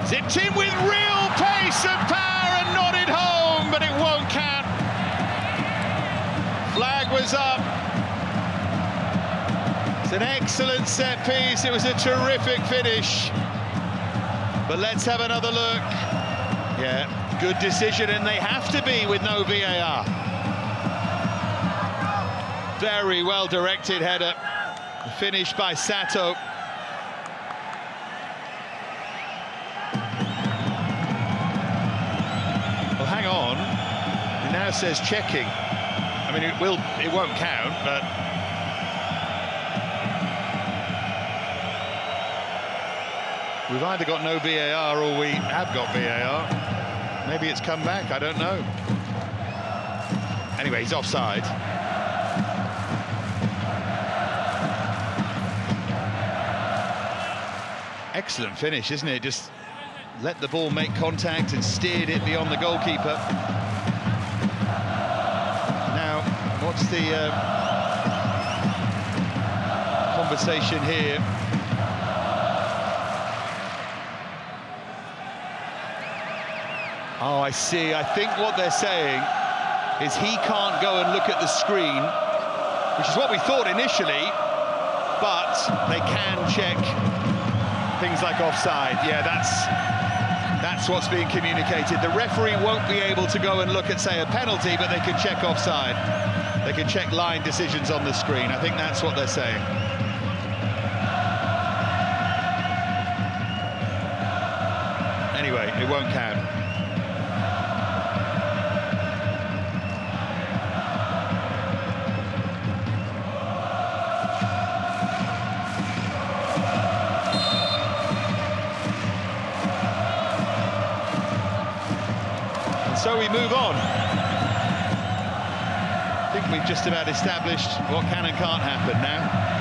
Zipped in with real pace and power and nodded home, but it won't count. Flag was up. It's an excellent set piece. It was a terrific finish. But let's have another look. Yeah, good decision, and they have to be with no VAR. Very well directed header. Finished by Sato. Hang on, it now says checking. I mean, it won't count, but we've either got no VAR or we have got VAR. Maybe it's come back, I don't know. Anyway, he's offside. Excellent finish, isn't it? Just let the ball make contact and steered it beyond the goalkeeper. Now, what's the conversation here? Oh, I see. I think what they're saying is he can't go and look at the screen, which is what we thought initially, but they can check things like offside. Yeah, that's what's being communicated. The referee won't be able to go and look at, say, a penalty, but they can check offside. They can check line decisions on the screen. I think that's what they're saying. Anyway, it won't count. So we move on. think we've just about established what can and can't happen now.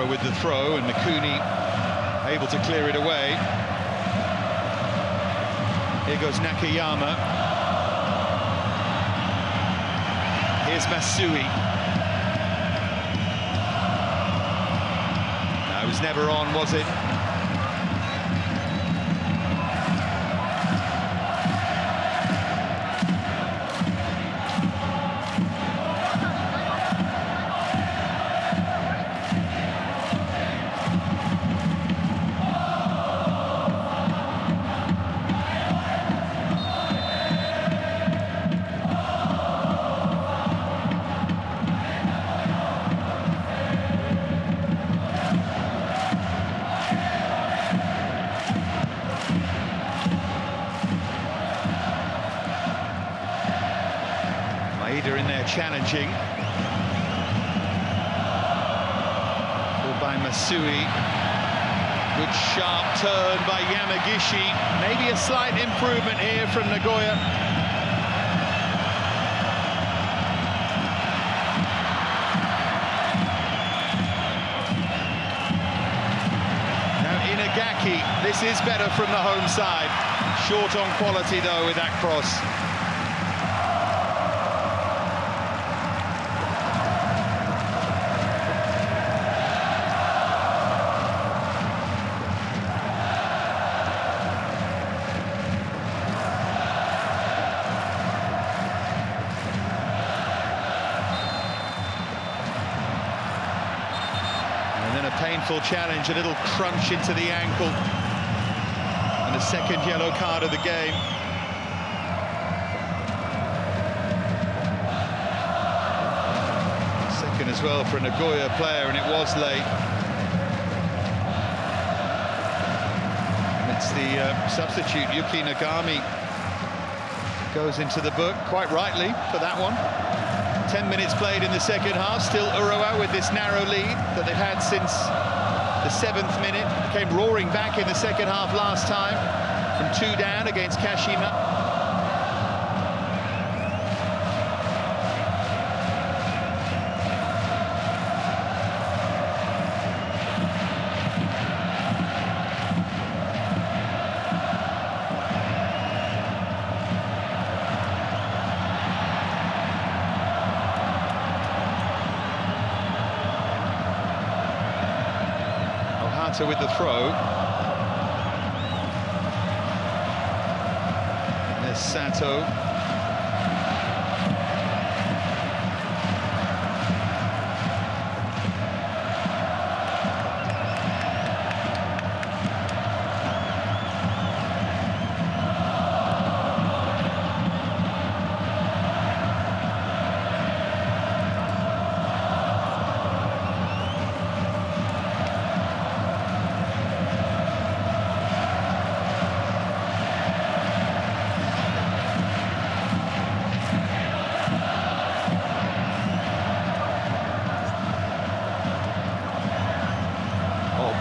With the throw, and Mikuni able to clear it away. Here goes Nakayama. Here's Masui. No, it was never on, was it? In there challenging. Ball by Masui. Good sharp turn by Yamagishi. Maybe a slight improvement here from Nagoya. Now Inagaki, this is better from the home side. Short on quality though with that cross. Painful challenge, a little crunch into the ankle, and a second yellow card of the game. Second as well for a Nagoya player, and it was late. And it's the substitute, Yuki Nagami, goes into the book, quite rightly, for that one. 10 minutes played in the second half, still Urawa with this narrow lead that they've had since the 7th minute. Came roaring back in the second half last time from 2 down against Kashima. With the throw. There's Sato.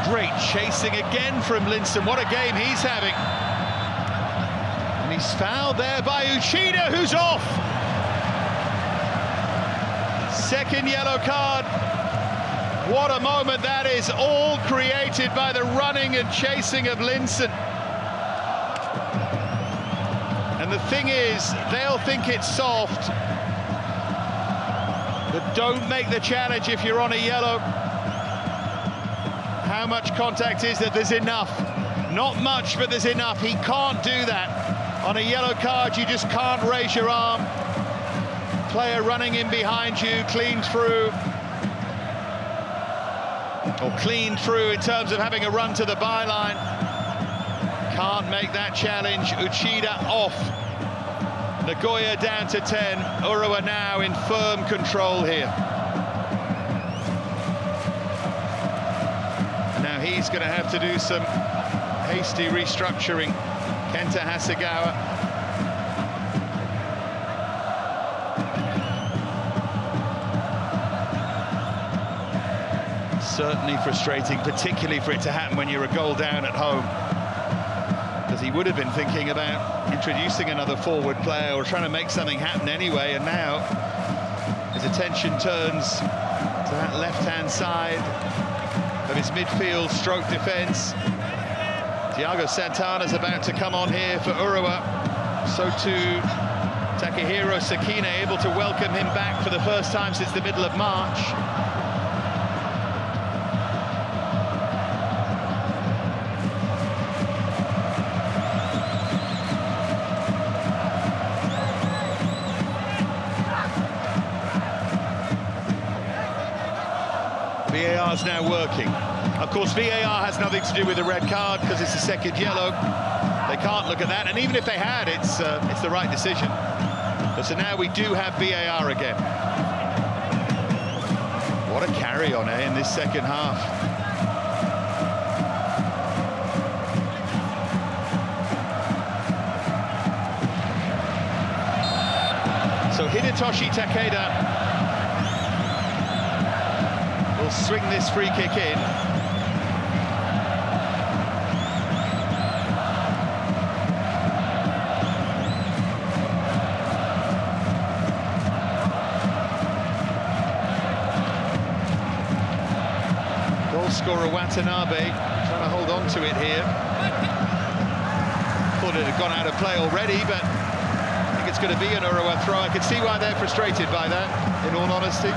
Great chasing again from Linson. What a game he's having. And he's fouled there by Uchida, who's off. Second yellow card. What a moment that is, all created by the running and chasing of Linson. And the thing is, they'll think it's soft, but don't make the challenge if you're on a yellow. How much contact is that? There's enough. Not much, but there's enough. He can't do that. On a yellow card, you just can't raise your arm. Player running in behind you, clean through. Or clean through in terms of having a run to the byline. Can't make that challenge. Uchida off. Nagoya down to 10. Urawa now in firm control here. Now he's going to have to do some hasty restructuring. Kenta Hasegawa. Certainly frustrating, particularly for it to happen when you're a goal down at home. Because he would have been thinking about introducing another forward player or trying to make something happen anyway, and now his attention turns to that left-hand side of his midfield stroke defence. Thiago Santana's about to come on here for Urawa. So too Takehiro Sakine, able to welcome him back for the first time since the middle of March. VAR's now working. Of course, VAR has nothing to do with the red card because it's a second yellow. They can't look at that, and even if they had, it's the right decision. But so now we do have VAR again. What a carry-on, in this second half. So Hidetoshi Takeda will swing this free kick in. Goal scorer Watanabe trying to hold on to it here. Thought it had gone out of play already, but I think it's going to be an Urawa throw. I can see why they're frustrated by that, in all honesty.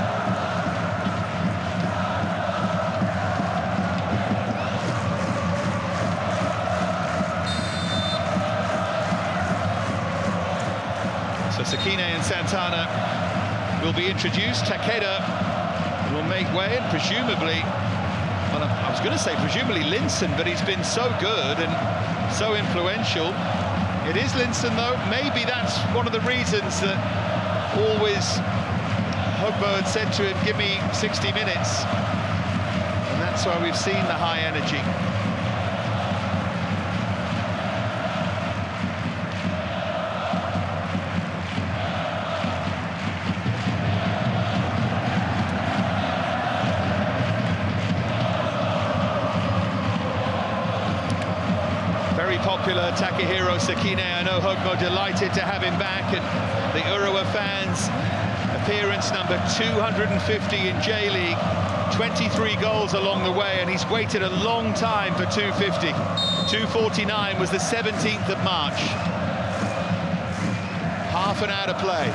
So Sakine and Santana will be introduced. Takeda will make way, and presumably, well, I was going to say presumably Linson, but he's been so good and so influential. It is Linson, though. Maybe that's one of the reasons that always Hogbo had said to him, give me 60 minutes. And that's why we've seen the high energy. Popular Takehiro Sakine. I know Hogmo delighted to have him back, and the Urawa fans. Appearance number 250 in J-League, 23 goals along the way, and he's waited a long time for 250. 249 was the 17th of March. Half an hour to play.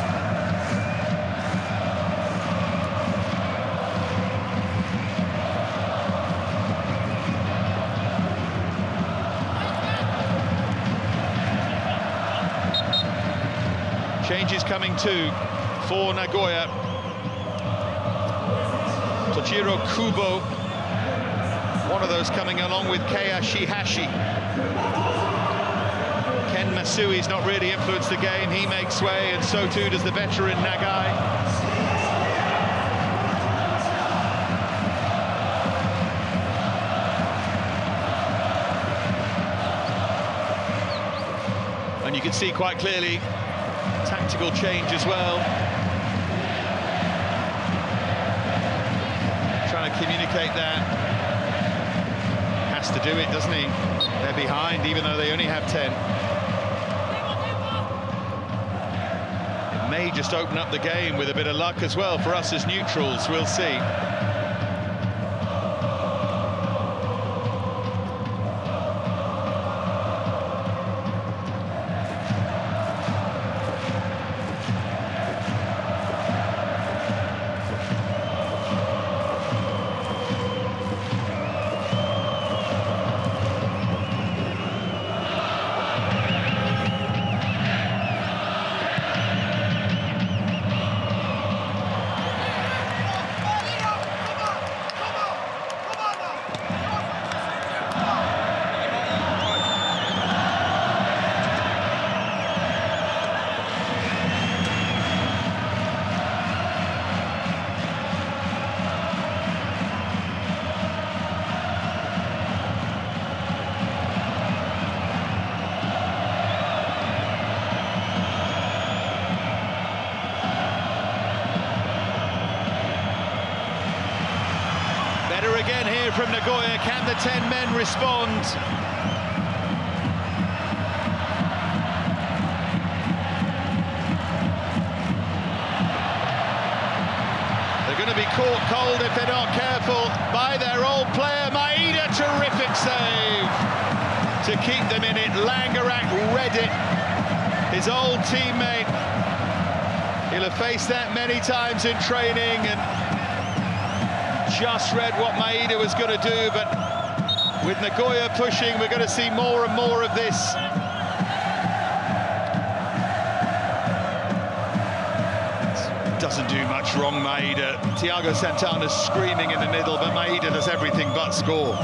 Changes coming too for Nagoya. Tojiro Kubo, one of those coming along with Keiya Shihashi. Ken Masui's not really influenced the game. He makes way, and so too does the veteran Nagai. And you can see quite clearly tactical change as well. Trying to communicate that. Has to do it, doesn't he? They're behind, even though they only have 10. It may just open up the game with a bit of luck as well for us as neutrals. We'll see. from Nagoya. Can the 10 men respond? They're going to be caught cold if they're not careful by their old player, MEIJI. Terrific save to keep them in it. Langerak read it, his old teammate. He'll have faced that many times in training and just read what MEIJI was going to do, but with Nagoya pushing, we're going to see more and more of this. Doesn't do much wrong, MEIJI. Thiago Santana's screaming in the middle, but MEIJI does everything but score.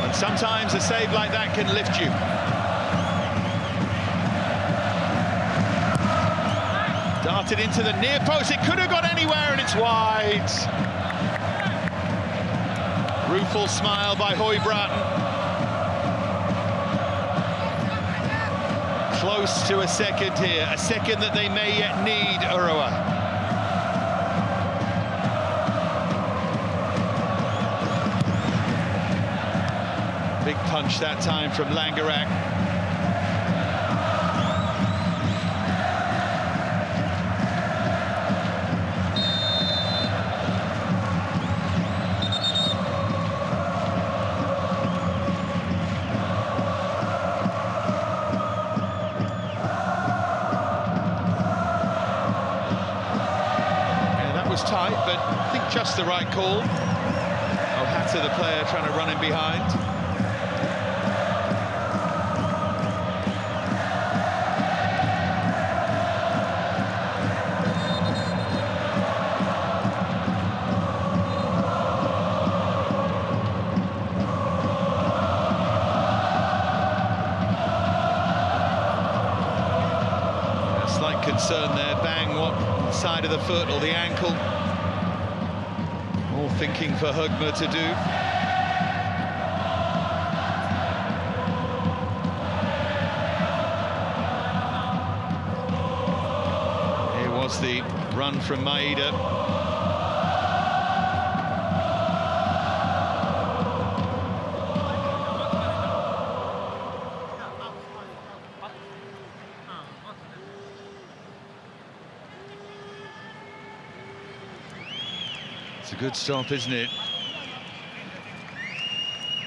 And sometimes a save like that can lift you. Darted into the near post, it could have got anywhere, and it's wide. Rueful smile by Høybråten. Close to a second here, a second that they may yet need, Urawa. Big punch that time from Langerak. Tight, but I think just the right call. Ohata, the player, trying to run in behind. A slight concern there. Bang, what side of the foot or the ankle? More thinking for Høgmo to do. Here was the run from MEIJI. It's a good stop, isn't it?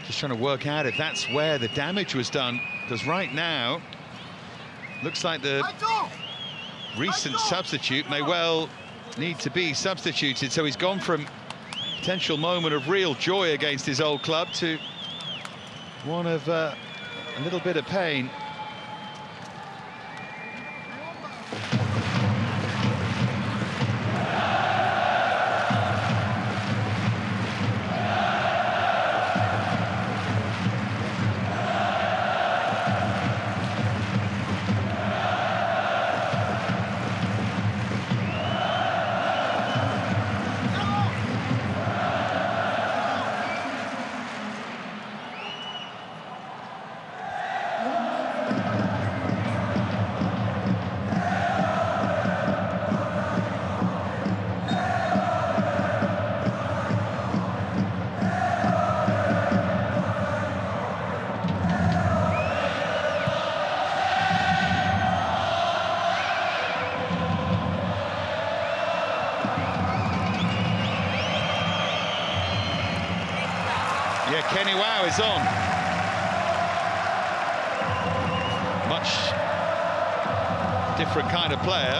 Just trying to work out if that's where the damage was done, because right now looks like the recent substitute may well need to be substituted. So he's gone from potential moment of real joy against his old club to one of a little bit of pain. Yeah, Kenny Wow is on. Much different kind of player.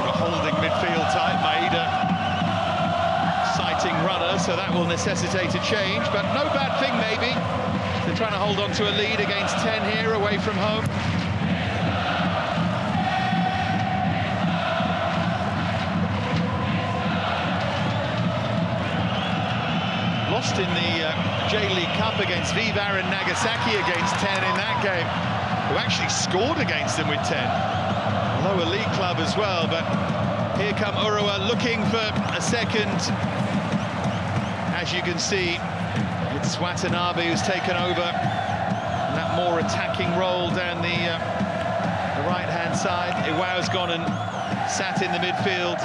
A holding midfield type, MEIJI sighting runner, so that will necessitate a change, but no bad thing maybe. They're trying to hold on to a lead against 10 here away from home. Lost in the J.LEAGUE Cup against Vivar and Nagasaki against 10 in that game, who actually scored against them with 10. Lower league club as well, but here come Urawa looking for a second. As you can see, it's Watanabe who's taken over. And that more attacking role down the right-hand side. Iwao's gone and sat in the midfield.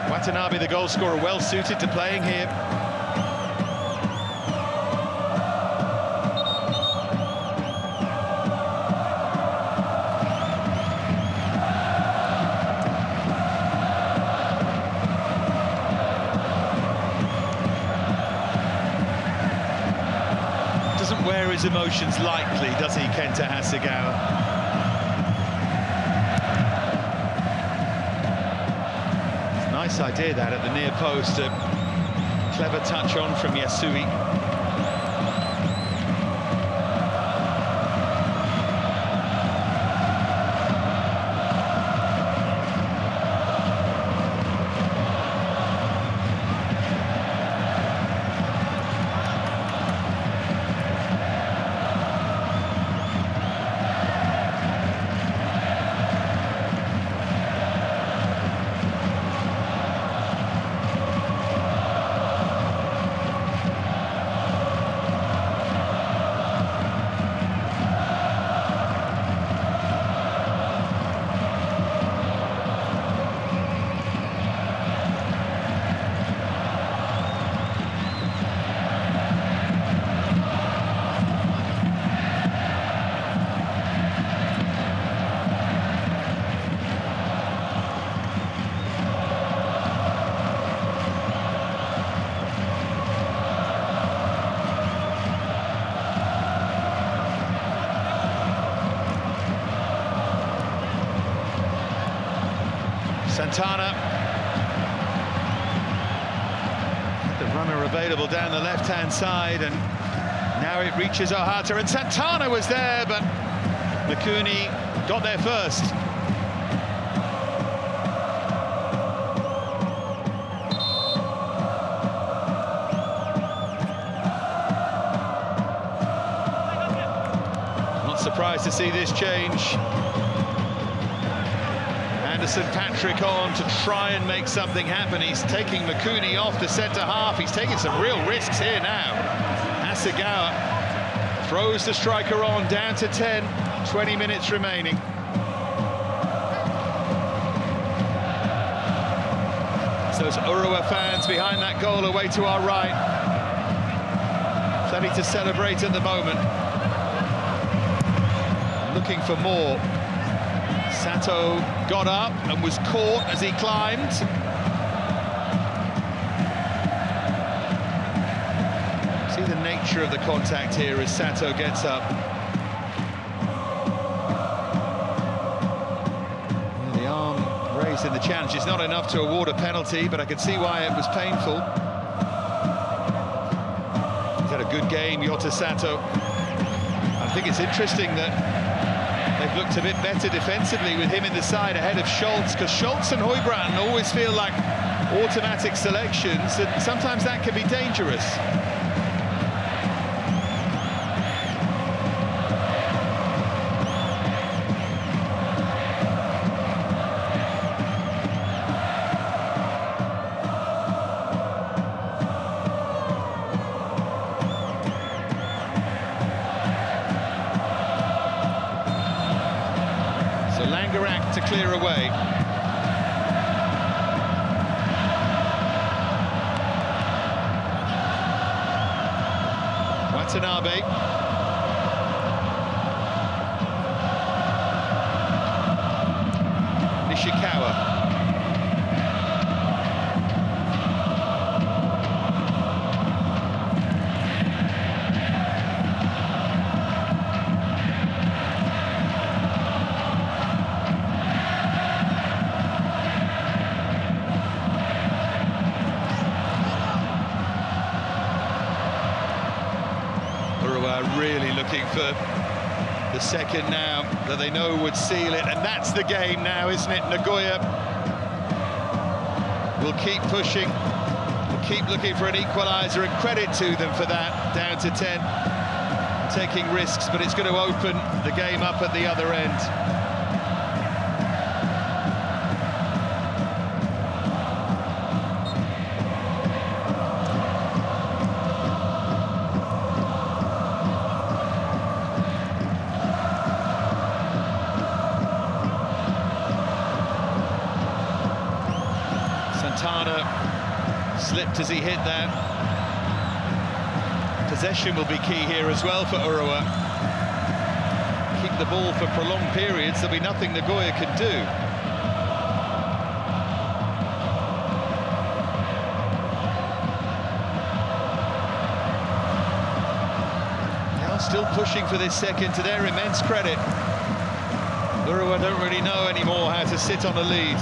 Watanabe, the goal scorer, well suited to playing here. Doesn't wear his emotions lightly, does he, Kenta Hasegawa? Nice idea that at the near post, a clever touch on from Yasui. Santana, the runner available down the left-hand side, and now it reaches Ohata, and Santana was there, but Mikuni got there first. Not surprised to see this change. Anderson Patrick on to try and make something happen. He's taking Mikuni off the centre half. He's taking some real risks here now. Hasegawa throws the striker on, down to 10, 20 minutes remaining. So those Urawa fans behind that goal away to our right. Plenty to celebrate at the moment. Looking for more. Sato got up and was caught as he climbed. See the nature of the contact here as Sato gets up. The arm raised in the challenge. It's not enough to award a penalty, but I can see why it was painful. He's had a good game, Yota Sato. I think it's interesting that they've looked a bit better defensively with him in the side ahead of Schultz, because Schultz and Hooibrand always feel like automatic selections, and sometimes that can be dangerous. To clear away. Watanabe. Nishikawa. Really looking for the second now that they know would seal it, and that's the game now, isn't it? Nagoya will keep pushing, will keep looking for an equaliser, and credit to them for that, down to 10, taking risks, but it's going to open the game up at the other end. slipped as he hit that. Possession will be key here as well for Urawa. Keep the ball for prolonged periods, there'll be nothing Nagoya can do. They are still pushing for this second, to their immense credit. Urawa don't really know anymore how to sit on a lead.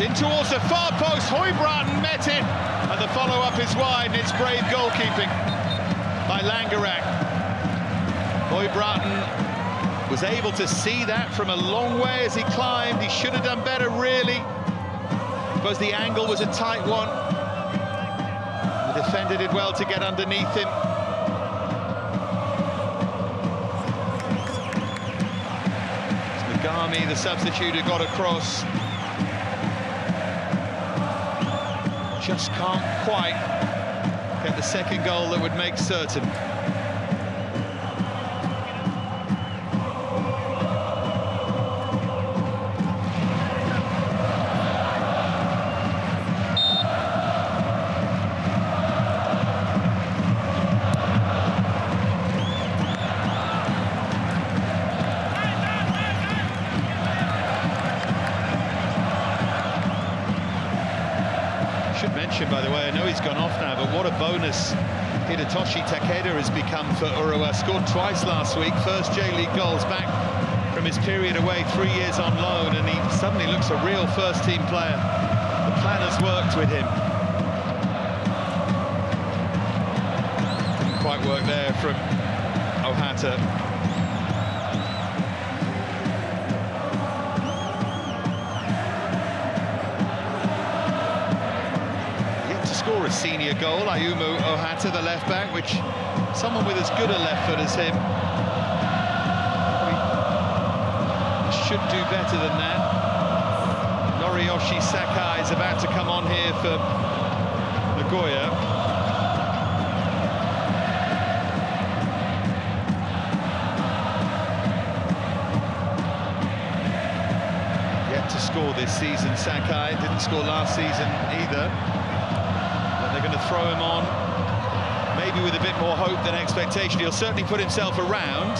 In towards the far post, Høybråten met it, and the follow-up is wide, and it's brave goalkeeping by Langerak. Høybråten was able to see that from a long way as he climbed. He should have done better, really, because the angle was a tight one. The defender did well to get underneath him. Nagami, the substitute, who got across. Just can't quite get the second goal that would make certain. Should mention, by the way, I know he's gone off now, but what a bonus Hidetoshi Takeda has become for Urawa. Scored twice last week, first J-League goals back from his period away, 3 years on loan, and he suddenly looks a real first-team player. The plan has worked with him. Didn't quite work there from Ohata. Score a senior goal, Ayumu Ohata, the left-back, which someone with as good a left foot as him should do better than that. Noriyoshi Sakai is about to come on here for Nagoya. Yet to score this season, Sakai didn't score last season either. They're going to throw him on, maybe with a bit more hope than expectation. He'll certainly put himself around.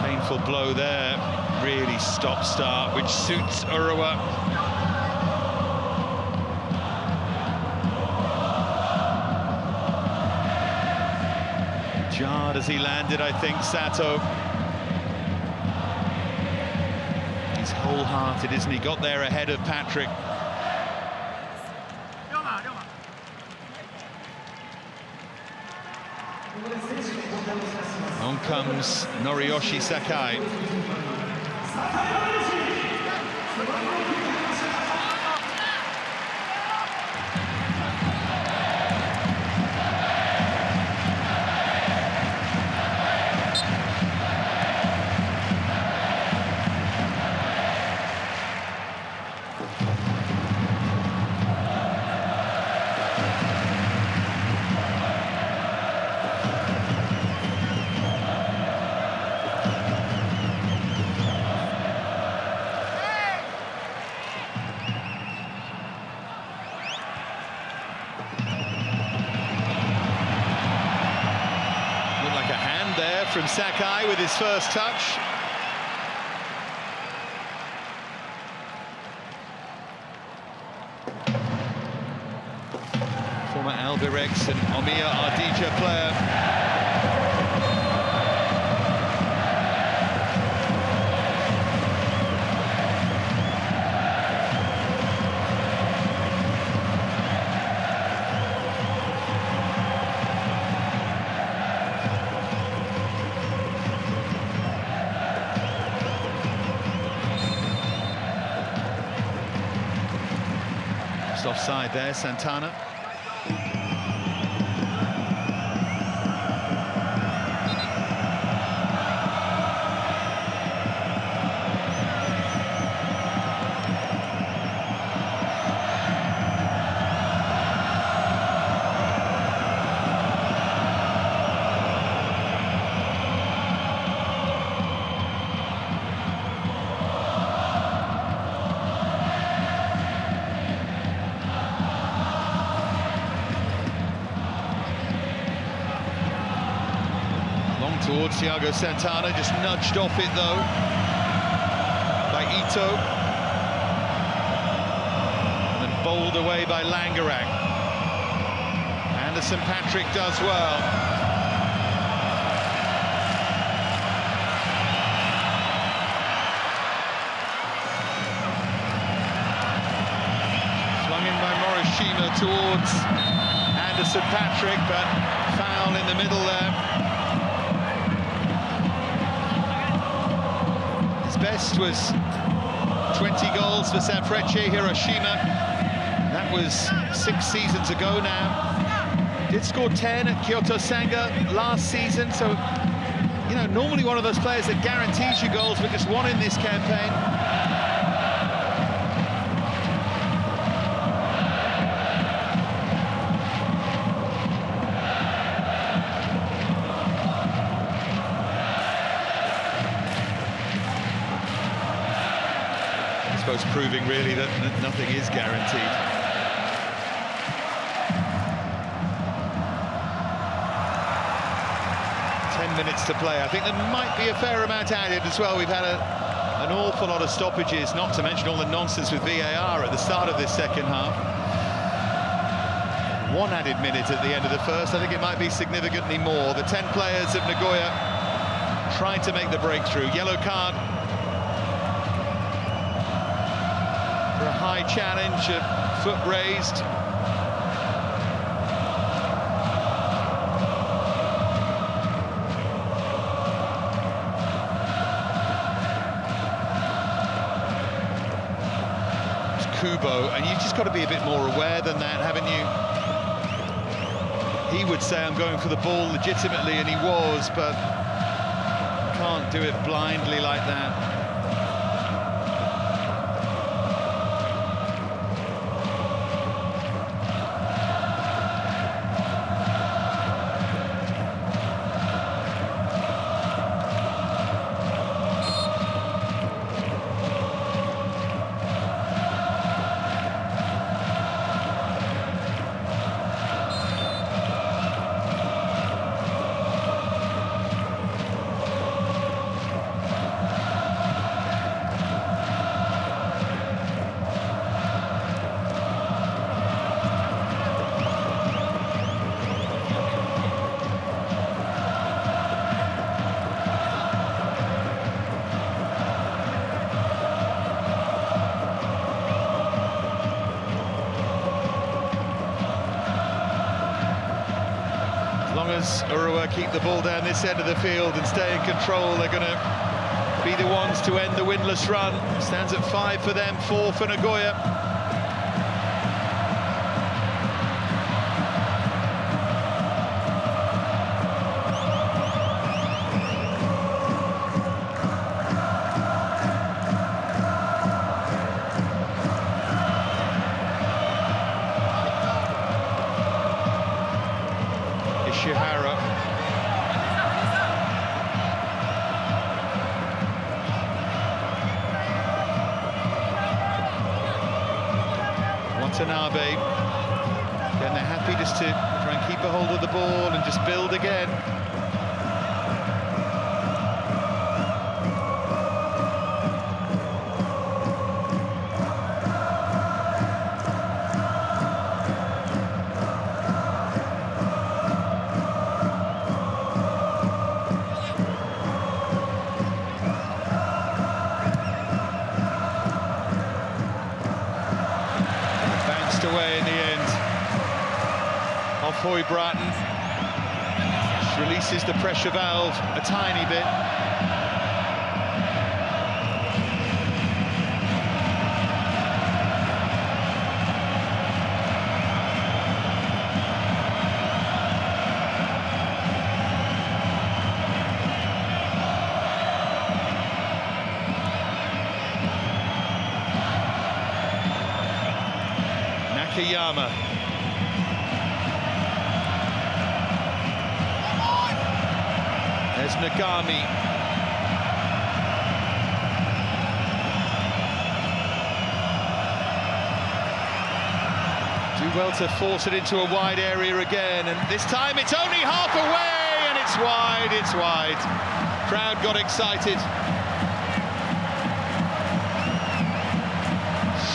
Painful blow there, really stop-start, which suits Urawa. Jarred as he landed, I think, Sato. He's wholehearted, isn't he? Got there ahead of Patrick. On comes Noriyoshi Sakai. From Sakai with his first touch. Former Albirex and Omiya Ardija player. Just offside there, Santana. Towards Thiago Santana, just nudged off it though by Ito, and then bowled away by Langerang. Anderson Patrick does well. Swung in by Morishima towards Anderson Patrick, but foul in the middle there. Best was 20 goals for Sanfrecce Hiroshima. That was 6 seasons ago now. Did score 10 at Kyoto Sanga last season, so, you know, normally one of those players that guarantees you goals, but just one in this campaign. Proving really that nothing is guaranteed. Minutes to play. I think there might be a fair amount added as well. We've had an awful lot of stoppages, not to mention all the nonsense with VAR at the start of this second half. 1 added minute at the end of the first. I think it might be significantly more. The 10 players of Nagoya trying to make the breakthrough. Yellow card for a high challenge, a foot raised. Kubo, and you've just got to be a bit more aware than that, haven't you? He would say, I'm going for the ball legitimately, and he was, but can't do it blindly like that. Urawa keep the ball down this end of the field and stay in control, they're going to be the ones to end the winless run. Stands at 5 for them, 4 for Nagoya. Watanabe, again, they're happy just to try and keep a hold of the ball and just build again. Away in the end. Hoy Bratton releases the pressure valve a tiny bit. Nakayama. There's Nagami. Do well to force it into a wide area again, and this time it's only half away, and it's wide, it's wide. Crowd got excited.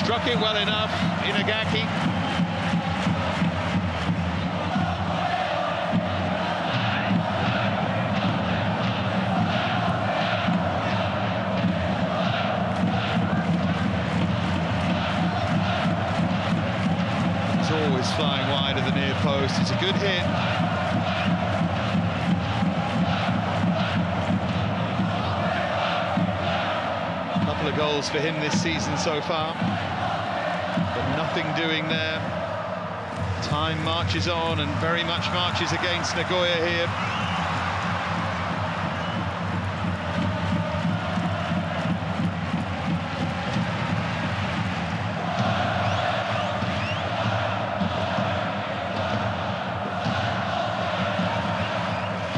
Struck it well enough, Inagaki. It's always flying wide of the near post. It's a good hit. Couple of goals for him this season so far. But nothing doing there. Time marches on and very much marches against Nagoya here.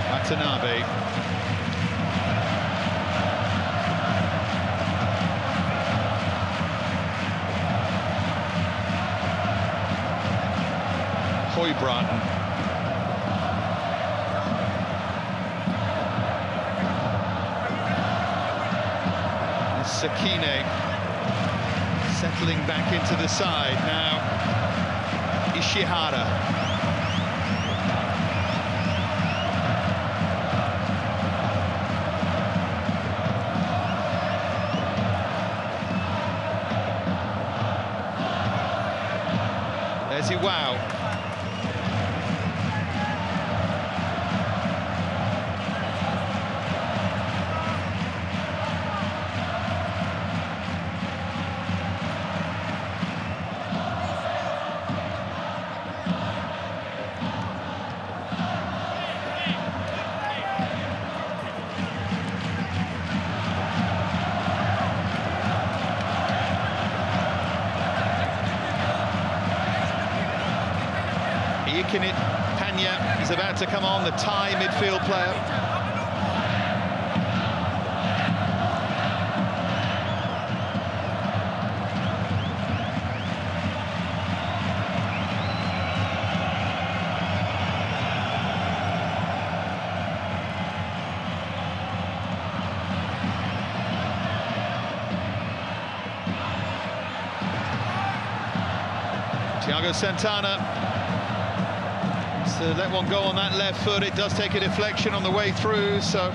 Watanabe. Hoybratton. Sakine settling back into the side now. Ishihara. There's Iwao. Panya is about to come on, the Thai midfield player. Thiago Santana. So let one go on that left foot. It does take a deflection on the way through, so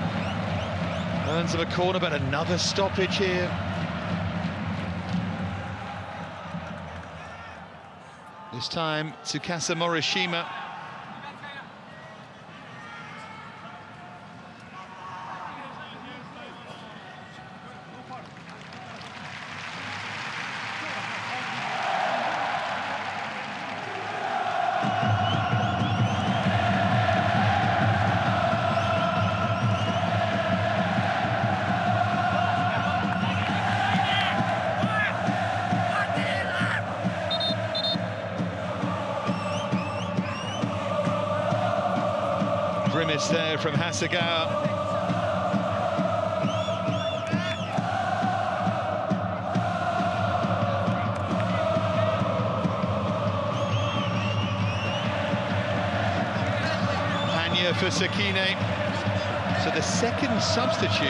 earns of a corner, but another stoppage here. This time Tsukasa Morishima. Grimace there from Hasegawa. Panya for Sakine. So the second substitute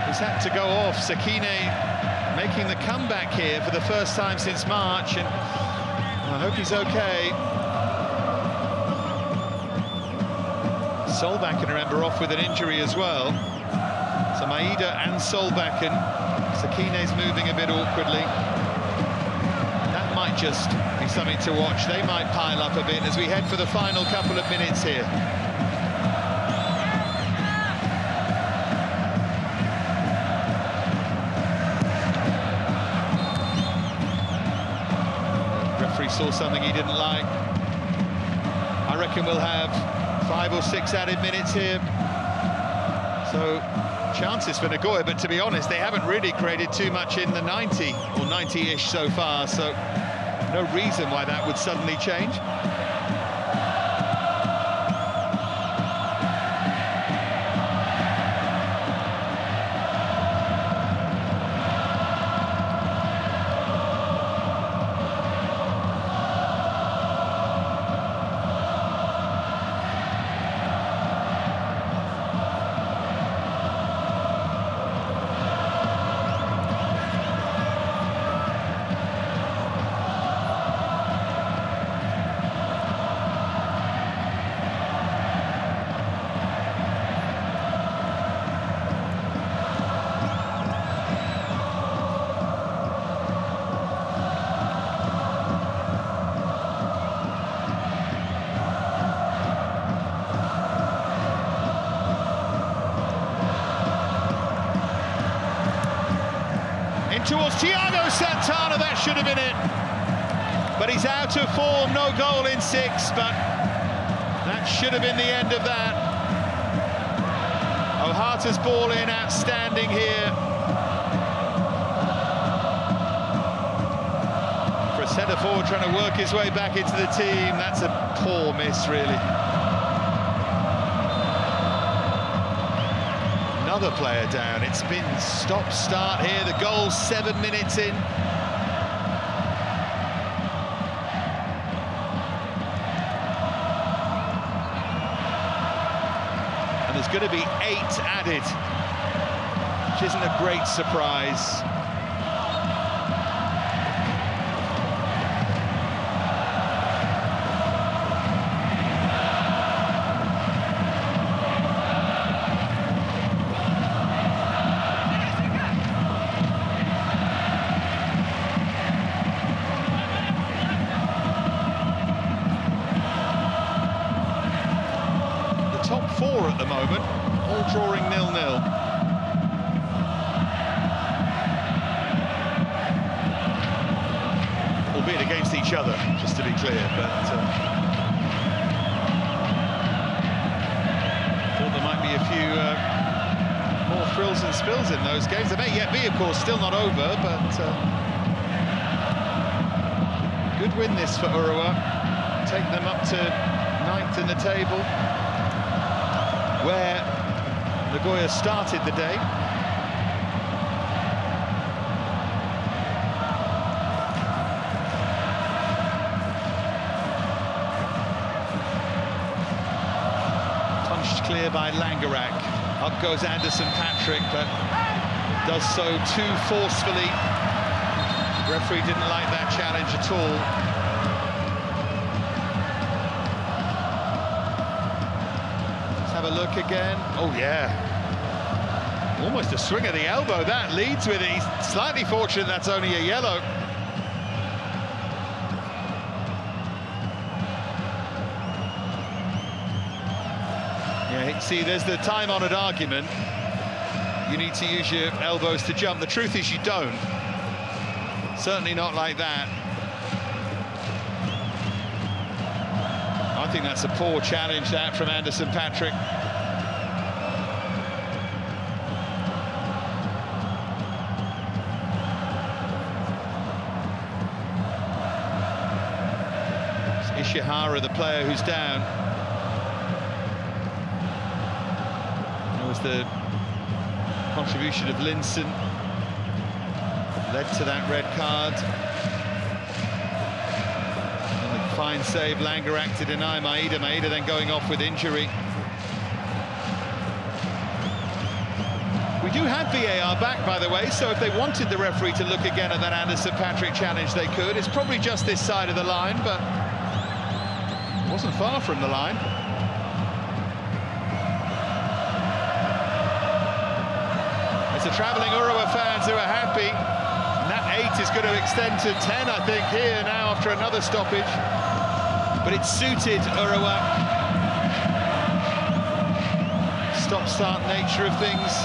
has had to go off. Sakine making the comeback here for the first time since March, and I hope he's okay. Solbakken, remember, off with an injury as well. So Maeda and Solbakken. Sakine's moving a bit awkwardly. That might just be something to watch. They might pile up a bit as we head for the final couple of minutes here. The referee saw something he didn't like. I reckon we'll have 5 or 6 added minutes here. So chances for Nagoya, but to be honest, they haven't really created too much in the 90 or 90-ish so far. So No reason why that would suddenly change. Towards Thiago Santana, that should have been it. But he's out of form, no goal in 6, but that should have been the end of that. Ohata's ball in, outstanding here. For a centre-forward trying to work his way back into the team, that's a poor miss, really. Another player down. It's been stop-start here. The goal 7 minutes in. And there's going to be 8 added, which isn't a great surprise. Top 4 at the moment, all drawing 0-0. Albeit against each other, just to be clear, but thought there might be a few more frills and spills in those games. They may yet be, of course, still not over, but good win this for Urawa. Take them up to 9th in the table, where Nagoya started the day. Punched clear by Langerak. Up goes Anderson Patrick, but does so too forcefully. The referee didn't like that challenge at all. Have a look again. Oh yeah, almost a swing of the elbow. That leads with it. He's slightly fortunate that's only a yellow. Yeah, see, there's the time-honored argument. You need to use your elbows to jump. The truth is you don't. Certainly not like that. I think that's a poor challenge, that, from Anderson Patrick. It's Ishihara, the player who's down. There was the contribution of Linson, led to that red card. Fine save, Langerak to deny Maeda. Maeda then going off with injury. We do have VAR back, by the way, so if they wanted the referee to look again at that Anderson Patrick challenge, they could. It's probably just this side of the line, but it wasn't far from the line. It's the travelling Urawa fans who are happy. And that 8 is going to extend to 10, I think, here now after another stoppage. But it suited Urawa. Stop-start nature of things.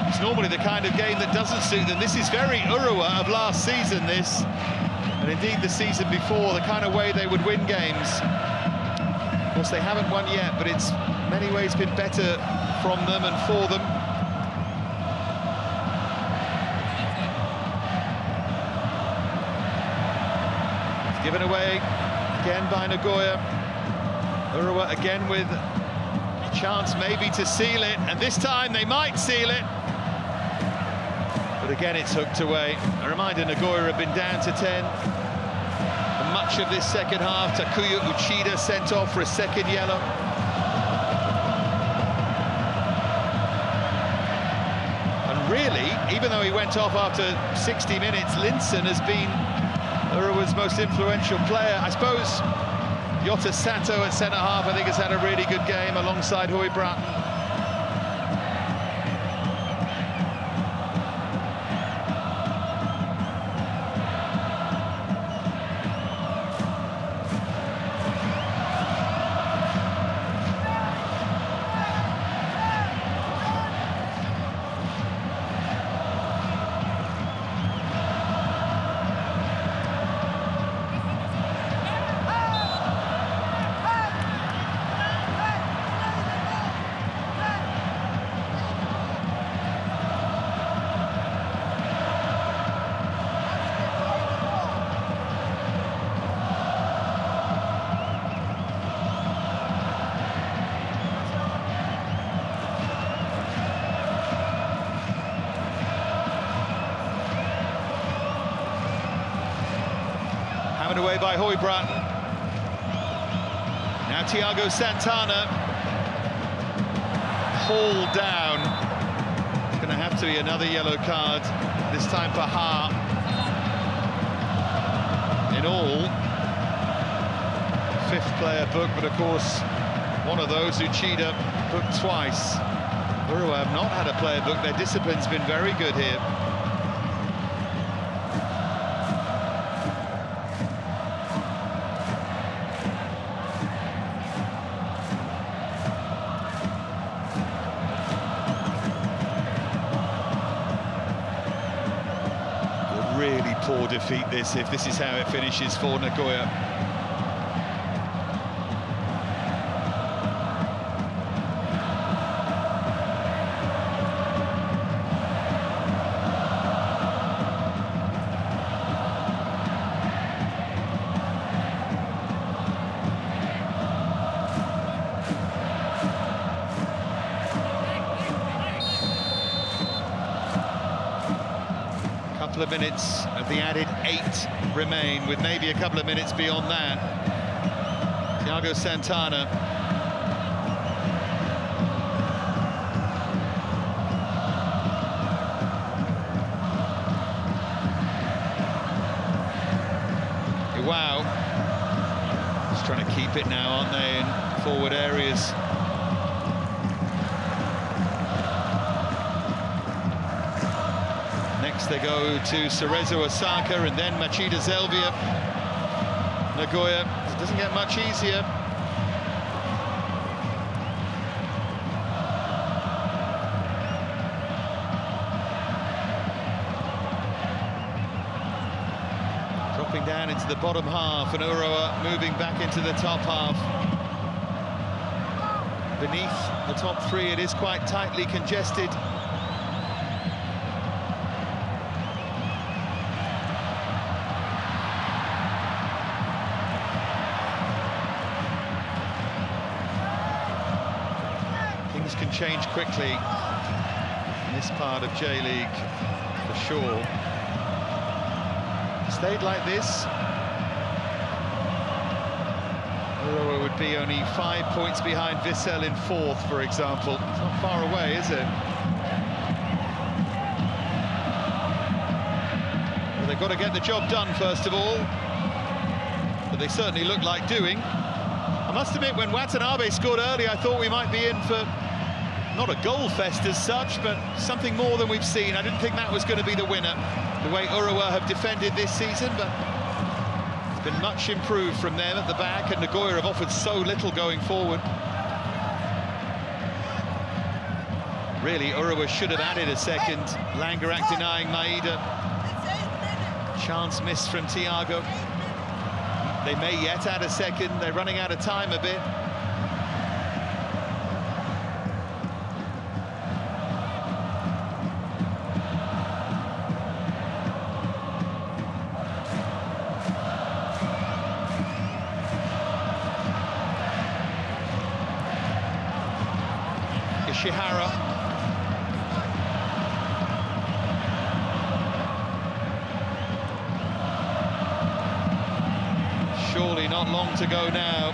It's normally the kind of game that doesn't suit them. This is very Urawa of last season, this. And indeed the season before, the kind of way they would win games. Of course, they haven't won yet, but it's in many ways been better from them and for them. Given away again by Nagoya. Urawa again with a chance maybe to seal it, and this time they might seal it. But again, it's hooked away. A reminder, Nagoya have been down to 10 for much of this second half. Takuya Uchida sent off for a second yellow. And really, even though he went off after 60 minutes, Linson has been Urawa's most influential player. I suppose Yota Sato at centre-half, I think, has had a really good game alongside Hui Bratton. Away by Hui Bratton. Now Thiago Santana. Hauled down. It's going to have to be another yellow card, this time for Ha. In all, 5th player booked, but of course, one of those, Uchida, booked twice. Urawa have not had a player booked. Their discipline's been very good here. Really poor defeat this, if this is how it finishes for Nagoya. Couple of minutes of the added 8 remain, with maybe a couple of minutes beyond that. Thiago Santana. Wow. Just trying to keep it now, aren't they, in forward areas. They go to Cerezo Osaka and then Machida Zelvia. Nagoya, it doesn't get much easier. Dropping down into the bottom half, and Urawa moving back into the top half. Beneath the top 3, it is quite tightly congested. Can change quickly in this part of J-League, for sure. Stayed like this, Urawa would be only 5 points behind Vissel in 4th, for example. It's not far away, is it? Well, they've got to get the job done, first of all, but they certainly look like doing. I must admit, when Watanabe scored early, I thought we might be in for not a goal fest as such, but something more than we've seen. I didn't think that was going to be the winner, the way Urawa have defended this season, but it's been much improved from them at the back, and Nagoya have offered so little going forward. Really, Urawa should have added a second. Langerak denying Maeda. Chance missed from Thiago. They may yet add a second. They're running out of time a bit. Yoshihara. Surely not long to go now.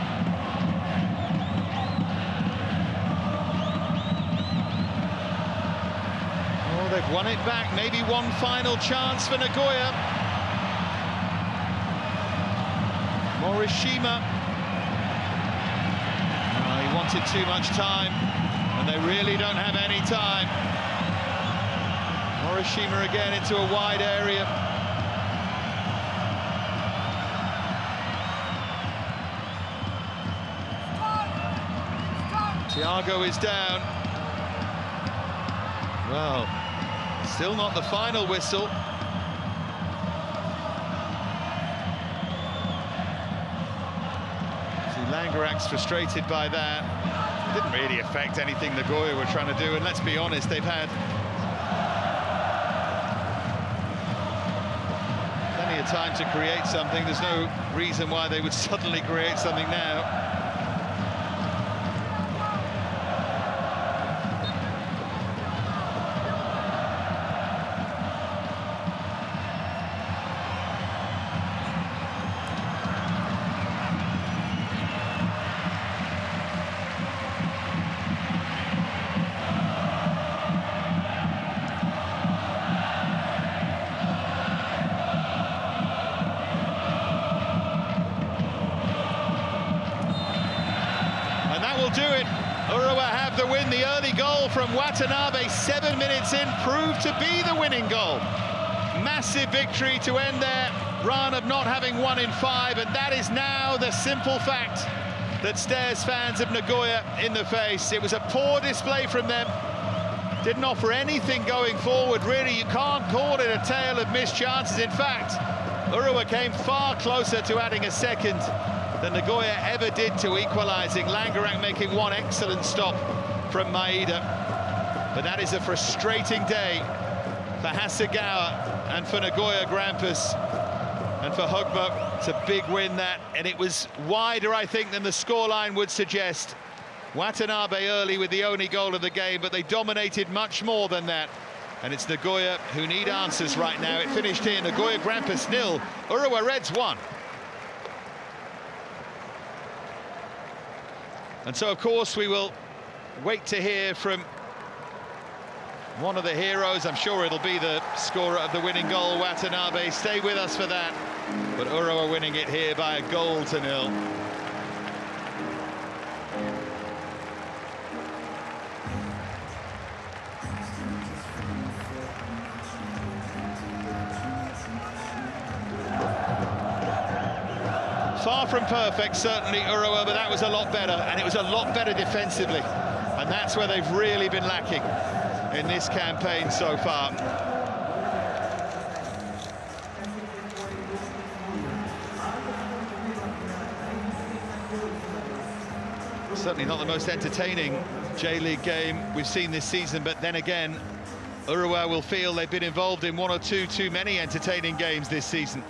Oh, they've won it back. Maybe one final chance for Nagoya. Morishima. Oh, he wanted too much time, and they really don't have any time. Morishima again into a wide area. Thiago is down. Well, still not the final whistle. See, Langerak's frustrated by that. Didn't really affect anything Nagoya were trying to do, and let's be honest, they've had plenty of time to create something. There's no reason why they would suddenly create something now. Do it. Urawa have the win. The early goal from Watanabe 7 minutes in proved to be the winning goal. Massive victory to end their run of not having won in 5, and that is now the simple fact that stares fans of Nagoya in the face. It was a poor display from them. Didn't offer anything going forward, really. You can't call it a tale of missed chances. In fact, Urawa came far closer to adding a second than Nagoya ever did to equalising. Langerak making one excellent stop from Maeda. But that is a frustrating day for Hasegawa and for Nagoya Grampus and for Hogba. It's a big win, that, and it was wider, I think, than the scoreline would suggest. Watanabe early with the only goal of the game, but they dominated much more than that. And it's Nagoya who need answers right now. It finished here, Nagoya Grampus 0, Urawa Reds 1. And so, of course, we will wait to hear from one of the heroes. I'm sure it'll be the scorer of the winning goal, Watanabe. Stay with us for that. But Urawa winning it here by 1-0. Far from perfect, certainly, Urawa, but that was a lot better, and it was a lot better defensively. And that's where they've really been lacking in this campaign so far. Certainly not the most entertaining J-League game we've seen this season, but then again, Urawa will feel they've been involved in one or two too many entertaining games this season,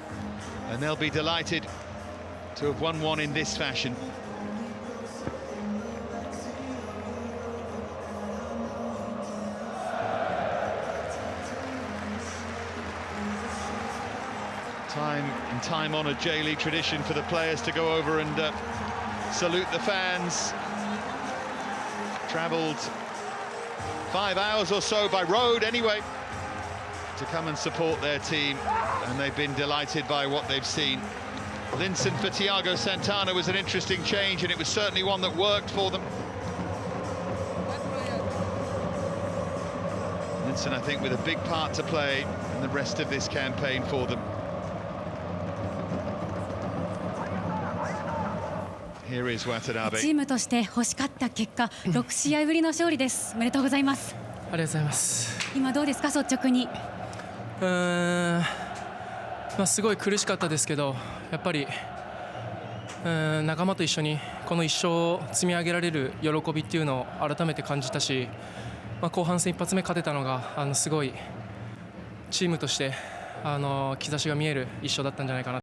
and they'll be delighted to have won one in this fashion. Time-honoured J-League tradition for the players to go over and salute the fans. Travelled 5 hours or so by road anyway to come and support their team, and they've been delighted by what they've seen. Linson for Thiago Santana was an interesting change, and it was certainly one that worked for them. Linson, I think, with a big part to play in the rest of this campaign for them. Here is Watanabe. チームとして欲しかった結果、6試合ぶりの勝利です。おめでとうございます。ありがとうございます。今どうですか、率直に。すごい苦しかったですけど、やっぱり仲間と一緒にこの1勝を積み上げられる喜びっていうのを改めて感じたし、後半戦一発目勝てたのがすごいチームとして兆しが見える1勝だったんじゃないかな。